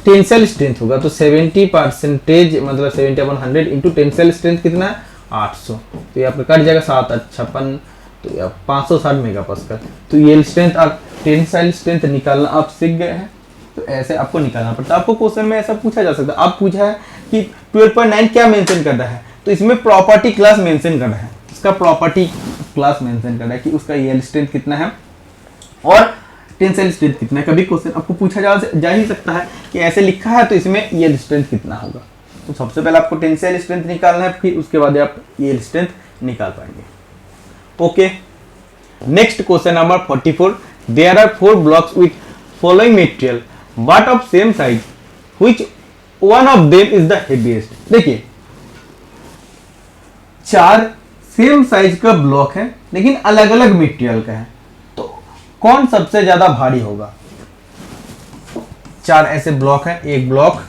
टेंसाइल स्ट्रेंथ होगा। तो 70% मतलब 70/100 इंटू टेंसाइल स्ट्रेंथ कितना है 800, तो ये आपका कट जाएगा 7 56, तो ये 560 मेगा पास्कल। तो ये स्ट्रेंथ आप टेंसाइल स्ट्रेंथ निकालना आप सीख गए हैं, तो ऐसे आपको निकालना पड़ता है। आपको क्वेश्चन में ऐसा पूछा जा सकता है, आप पूछा है कि 12.9 क्या मेंशन कर रहा है, तो इसमें प्रॉपर्टी क्लास मेंशन कर रहा है, इसका प्रॉपर्टी क्लास मेंशन कर रहा है कि उसका यील्ड स्ट्रेंथ कितना है और टेंसाइल स्ट्रेंथ कितना है। कभी क्वेश्चन आपको पूछा जा ही सकता है कि ऐसे लिखा है तो इसमें यील्ड स्ट्रेंथ कितना होगा। तो सबसे पहले आपको टेंसाइल स्ट्रेंथ निकालना है, फिर उसके बाद आप यील्ड स्ट्रेंथ निकाल पाएंगे। Okay, next question number 44, there are 4 blocks with following material but of same size which one of them is the heaviest. देखिए 4 सेम साइज का ब्लॉक है लेकिन अलग अलग मटेरियल का है, तो कौन सबसे ज्यादा भारी होगा। 4 ऐसे ब्लॉक है, 1 ब्लॉक,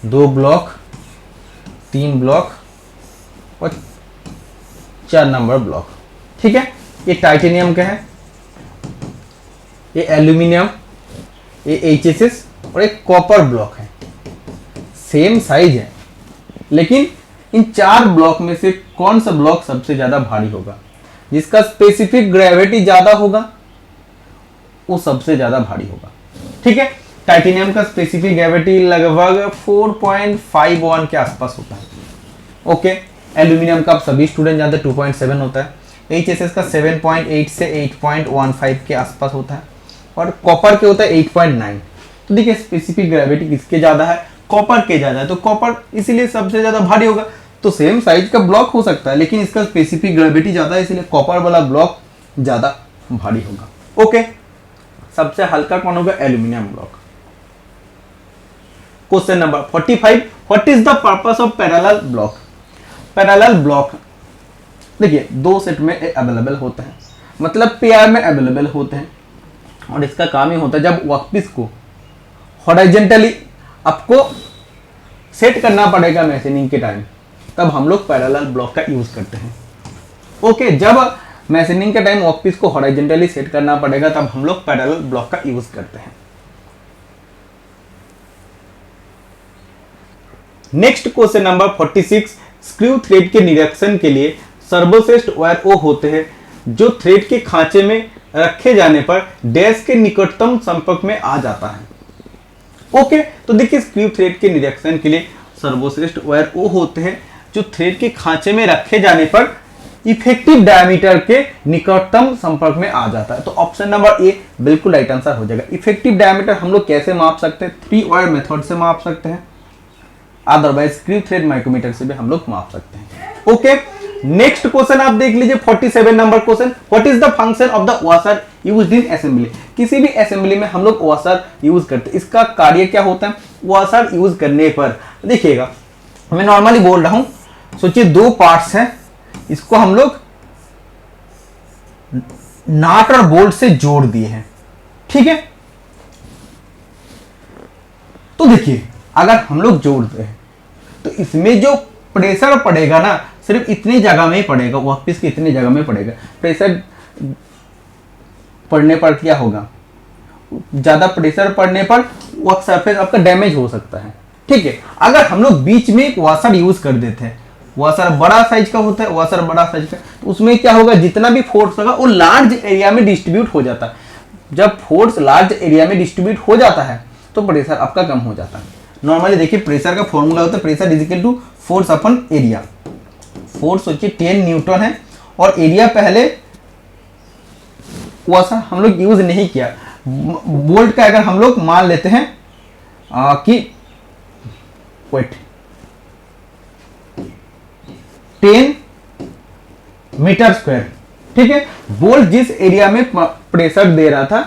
2 ब्लॉक, 3 ब्लॉक और 4 नंबर ब्लॉक। ठीक है, ये टाइटेनियम का है, ये एल्यूमिनियम, ये HSS और एक कॉपर ब्लॉक है। सेम साइज है लेकिन इन 4 ब्लॉक में से कौन सा ब्लॉक सबसे ज्यादा भारी होगा, जिसका स्पेसिफिक ग्रेविटी ज्यादा होगा वो सबसे ज्यादा भारी होगा। ठीक है, टाइटेनियम का स्पेसिफिक ग्रेविटी लगभग 4.51 के आसपास होता है। ओके, एल्यूमिनियम का आप सभी स्टूडेंट जानते हैं 2.7 होता है, HSS का 7.8 से 8.15 के आसपास होता है और कॉपर के होता है 8.9। तो देखिए स्पेसिफिक ग्रेविटी किसके ज्यादा है, कॉपर के ज्यादा है, तो कॉपर इसीलिए सबसे ज्यादा भारी होगा। तो सेम साइज का ब्लॉक हो सकता है लेकिन इसका स्पेसिफिक ग्रेविटी ज्यादा है, इसलिए कॉपर वाला ब्लॉक ज्यादा भारी होगा। ओके, सबसे हल्का कौन होगा, aluminium block. Question number 45, what is the purpose of parallel block. Parallel block देखिए 2 सेट में अवेलेबल होते हैं, मतलब पेयर में अवेलेबल होते हैं, और इसका काम ही होता है जब वर्कपीस को हॉरिजॉन्टली आपको सेट करना पड़ेगा मैशनिंग के टाइम, तब हम लोग पैरेलल ब्लॉक का यूज करते हैं। ओके, जब मैशनिंग के टाइम वर्कपीस को हॉरिजॉन्टली सेट करना पड़ेगा तब हम लोग पैरेलल ब्लॉक का यूज करते हैं। Next question number 46, screw thread के निरीक्षण के लिए सर्वश्रेष्ठ वायर वो होते हैं जो थ्रेड के खांचे में रखे जाने पर डैश के निकटतम संपर्क में आ जाता है। ओके, तो देखिए स्क्रू थ्रेड के निरीक्षण के लिए सर्वश्रेष्ठ वायर वो होते हैं जो थ्रेड के खांचे में रखे जाने पर इफेक्टिव डायमीटर के निकटतम संपर्क में आ जाता है। तो ऑप्शन नंबर ए बिल्कुल राइट आंसर हो जाएगा। इफेक्टिव डायमीटर हम लोग कैसे माप सकते हैं, 3 वायर मेथड से माप सकते हैं, अदरवाइज स्क्रू थ्रेड माइक्रोमीटर से भी हम लोग माप सकते हैं। ओके, नेक्स्ट क्वेश्चन आप देख लीजिए 47 number question, what is the function of the washer used in assembly. किसी भी असेंबली में हम लोग वॉशर यूज करते हैं, इसका कार्य क्या होता है। वॉशर यूज करने पर देखिएगा, मैं नॉर्मली बोल रहा हूं, सोचिए 2 पार्ट्स हैं, इसको हम लोग नाट और बोल्ट से जोड़ दिए हैं। ठीक है, तो देखिए अगर हम लोग जोड़ते हैं तो इसमें जो प्रेशर पड़ेगा ना सिर्फ इतनी जगह में ही पड़ेगा, वर्कपीस की इतनी जगह में पड़ेगा। प्रेशर पड़ने पर क्या होगा, ज्यादा प्रेशर पड़ने पर वर्क सरफेस आपका डैमेज हो सकता है। ठीक है, अगर हम लोग बीच में एक वॉशर यूज कर देते हैं, वॉशर बड़ा साइज का होता है, वॉशर बड़ा साइज का, तो उसमें क्या होगा, जितना भी फोर्स होगा वो लार्ज एरिया में डिस्ट्रीब्यूट हो जाता है। जब फोर्स लार्ज एरिया में डिस्ट्रीब्यूट हो जाता है तो प्रेशर आपका कम हो जाता है। नॉर्मली देखिए प्रेशर का फॉर्मूला होता है pressure is equal to force upon area. Force सोचिए 10 न्यूटन है और एरिया पहले वैसा हम लोग यूज नहीं किया। बोल्ट का अगर हम लोग मान लेते हैं कि वेट 10 मीटर स्क्वायर, ठीक है, बोल्ट जिस एरिया में प्रेशर दे रहा था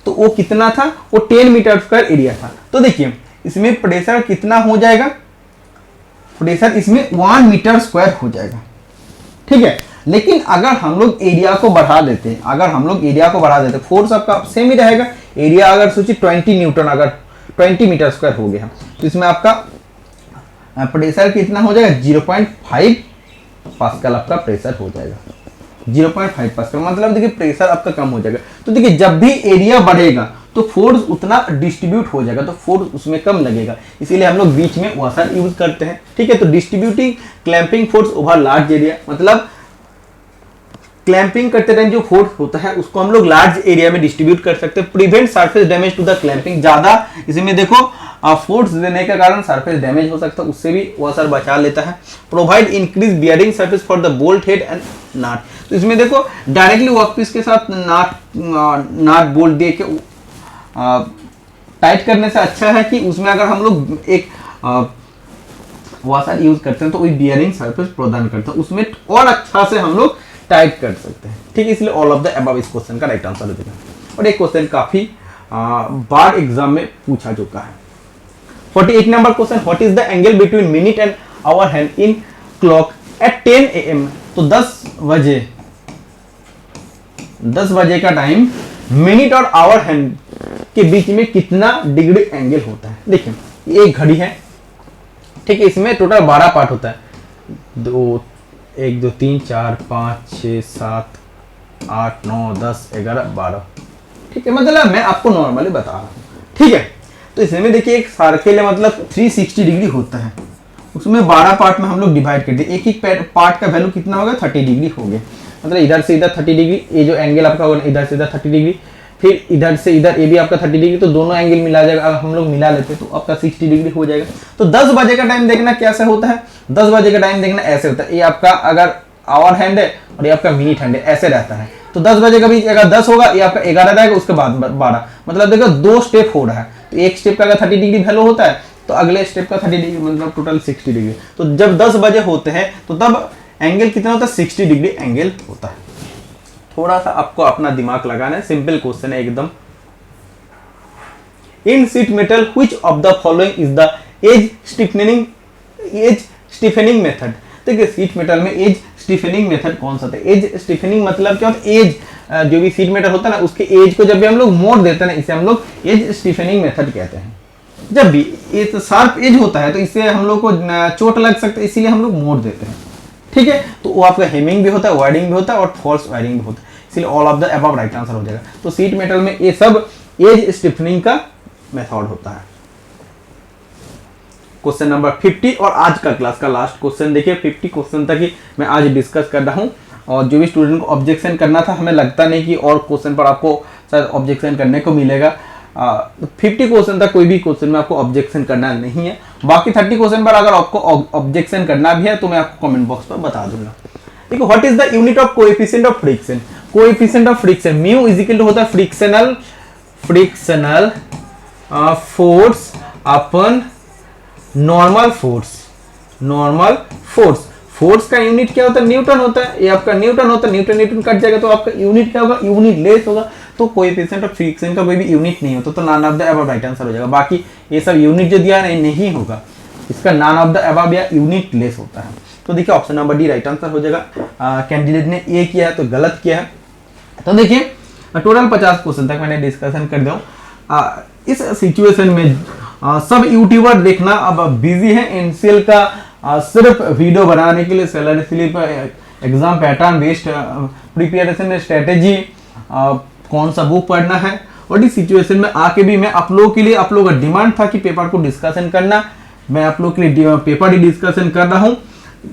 तो वो कितना था, वो 10 मीटर स्क्वायर एरिया था। तो देखिए इसमें प्रेशर कितना हो जाएगा, प्रेशर इसमें 1 मीटर स्क्वायर हो जाएगा। ठीक है, लेकिन अगर हम लोग एरिया को बढ़ा देते हैं, फोर्स आपका सेम ही रहेगा। एरिया अगर सोचिए 20 न्यूटन, अगर 20 मीटर स्क्वायर हो गया। तो इसमें आपका प्रेशर कितना हो जाएगा, 0.5 पास्कल आपका प्रेशर हो जाएगा। 0.5 पास्कल मतलब देखिए प्रेशर आपका कम हो जाएगा। तो देखिए जब भी एरिया बढ़ेगा तो फोर्स उतना डिस्ट्रीब्यूट हो जाएगा, तो फोर्स उसमें कम लगेगा, इसीलिए हम लोग बीच में वॉशर यूज करते हैं। ठीक है, तो distributing clamping force over large area, मतलब क्लैंपिंग करते टाइम जो फोर्स होता है उसको हम लोग लार्ज एरिया में डिस्ट्रीब्यूट कर सकते हैं। Prevent surface damage to the clamping, ज्यादा इसमें देखो फोर्स देने के कारण सरफेस डैमेज हो सकता है, उससे भी वॉशर बचा लेता है। Provide increase bearing surface for the bolt head and nut, तो इसमें देखो डायरेक्टली वर्कपीस के साथ नाट बोल्ट दे के टाइट करने से अच्छा है कि उसमें अगर हम लोग एक वॉशर यूज करते हैं तो वही बियरिंग सरफेस प्रदान करता है, उसमें और अच्छा से हम लोग टाइप कर सकते हैं। ठीक है, इसलिए ऑल ऑफ द अबव इस क्वेश्चन का राइट आंसर हो जाएगा। और एक क्वेश्चन काफी बार एग्जाम में पूछा चुका है। 48 number question, what is the angle between minute and hour hand in clock at 10 AM। तो 10 बजे का टाइम मिनट और आवर हैंड के बीच में कितना डिग्री एंगल होता है। देखिए ये एक घड़ी है, ठीक है, इसमें टोटल 12 पार्ट होता है, 1 2 3 4 5 6 7 8 9 10 11 12। ठीक है, मतलब मैं आपको नॉर्मली बता रहा हूँ। ठीक है, तो इसमें देखिए एक सर्किल है, मतलब 360 डिग्री होता है, उसमें 12 पार्ट में हम लोग डिवाइड कर दिए। एक एक पार्ट का वैल्यू कितना होगा, 30 डिग्री हो गया, मतलब इधर से इधर 30 डिग्री, ये जो एंगल आपका होगा इधर से इधर 30 डिग्री, फिर इधर से इधर ये भी आपका 30 डिग्री, तो दोनों एंगल मिला जाएगा। अगर हम लोग मिला लेते तो आपका 60 डिग्री हो जाएगा। तो 10 बजे का टाइम देखना कैसे होता है, 10 बजे का टाइम देखना ऐसे होता है, ये आपका अगर आवर हैंड है और ये आपका मिनट हैंड है, ऐसे रहता है। तो 10 बजे का भी अगर 10 होगा, ये आपका 11 रहेगा, उसके बाद 12, मतलब देखो 2 स्टेप हो रहा है। तो एक स्टेप का अगर 30 डिग्री वैल्यू होता है तो अगले स्टेप का 30 डिग्री, मतलब टोटल 60 डिग्री। तो जब 10 बजे होते हैं तो तब एंगल कितना होता है, 60 डिग्री एंगल होता है। थोड़ा सा आपको अपना दिमाग लगाना है, सिंपल क्वेश्चन है एकदम। In sheet metal which of the following is the edge stiffening method. देखिए शीट मेटल में एज स्टीफनिंग मेथड कौन सा था। एज स्टीफनिंग मतलब क्या होता है, एज जो भी शीट मेटल होता है ना, उसके एज को जब भी हम लोग मोड़ देते हैं ना, इसे हम लोग एज स्टीफनिंग मेथड कहते हैं। जब भी ये तो शार्प एज होता है तो इससे हम लोग को चोट लग सकता है, इसीलिए हम लोग मोड़ देते हैं। ठीक है, तो वो आपका हेमिंग भी होता है, वायरिंग भी होता है और फॉल्स वायरिंग भी होता है, इसलिए all of the above right answer हो जाएगा। तो शीट मेटल में ये सब एज स्टीफनिंग का मेथड होता है। क्वेश्चन नंबर 50 और आज का क्लास का लास्ट क्वेश्चन देखिए, 50 क्वेश्चन तक ही मैं आज डिस्कस कर रहा हूं, और जो भी स्टूडेंट को ऑब्जेक्शन करना था, हमें लगता नहीं कि और क्वेश्चन पर आपको शायद ऑब्जेक्शन करने को मिलेगा। 50 क्वेश्चन तक कोई भी क्वेश्चन में आपको ऑब्जेक्शन करना नहीं है। बाकी 30 क्वेश्चन पर अगर आपको ऑब्जेक्शन करना भी है तो मैं आपको कमेंट बॉक्स पर बता दूंगा। देखो what is the unit of coefficient of friction. Coefficient of friction mu is equal to होता है frictional force upon normal force. Force का यूनिट क्या होता है, न्यूटन होता है। ये आपका न्यूटन होता है, न्यूटन कट जाएगा तो आपका यूनिट क्या होगा, यूनिट लेस होगा। तो कोएफिशिएंट ऑफ फ्रिक्शन का कोई भी यूनिट नहीं होता, तो none of the above right answer हो जाएगा। बाकी ये सब यूनिट जो दिया है नहीं होगा, इसका नॉन ऑफ द अबव या यूनिट लेस होता है। तो देखिए option number D right answer हो जाएगा। कैंडिडेट ने ए किया है तो गलत किया है। तो देखिए टोटल 50 क्वेश्चन तक मैंने डिस्कशन कर दिया। इस सिचुएशन में सब यूट्यूबर देखना अब बिजी है। एनसीएल का सिर्फ वीडियो बनाने के लिए salary slip, exam pattern based preparation strategy, कौन सा बुक पढ़ना है, और इस सिचुएशन में आके भी मैं आप लोगों के लिए, आप लोगों का डिमांड था कि पेपर को डिस्कशन करना, मैं आप लोगों के लिए पेपर ही डिस्कशन कर रहा हूँ।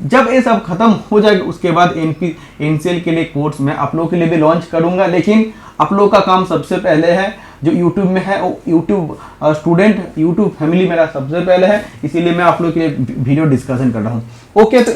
जब ये सब खत्म हो जाएगा उसके बाद एनसीएल के लिए कोर्स मैं आप लोगों के लिए भी लॉन्च करूंगा। लेकिन आप लोगों का काम सबसे पहले है जो यूट्यूब में है, यूट्यूब स्टूडेंट, यूट्यूब फैमिली मेरा सबसे पहले है, इसीलिए मैं आप लोगों के लिए वीडियो डिस्कशन कर रहा हूँ। ओके, तो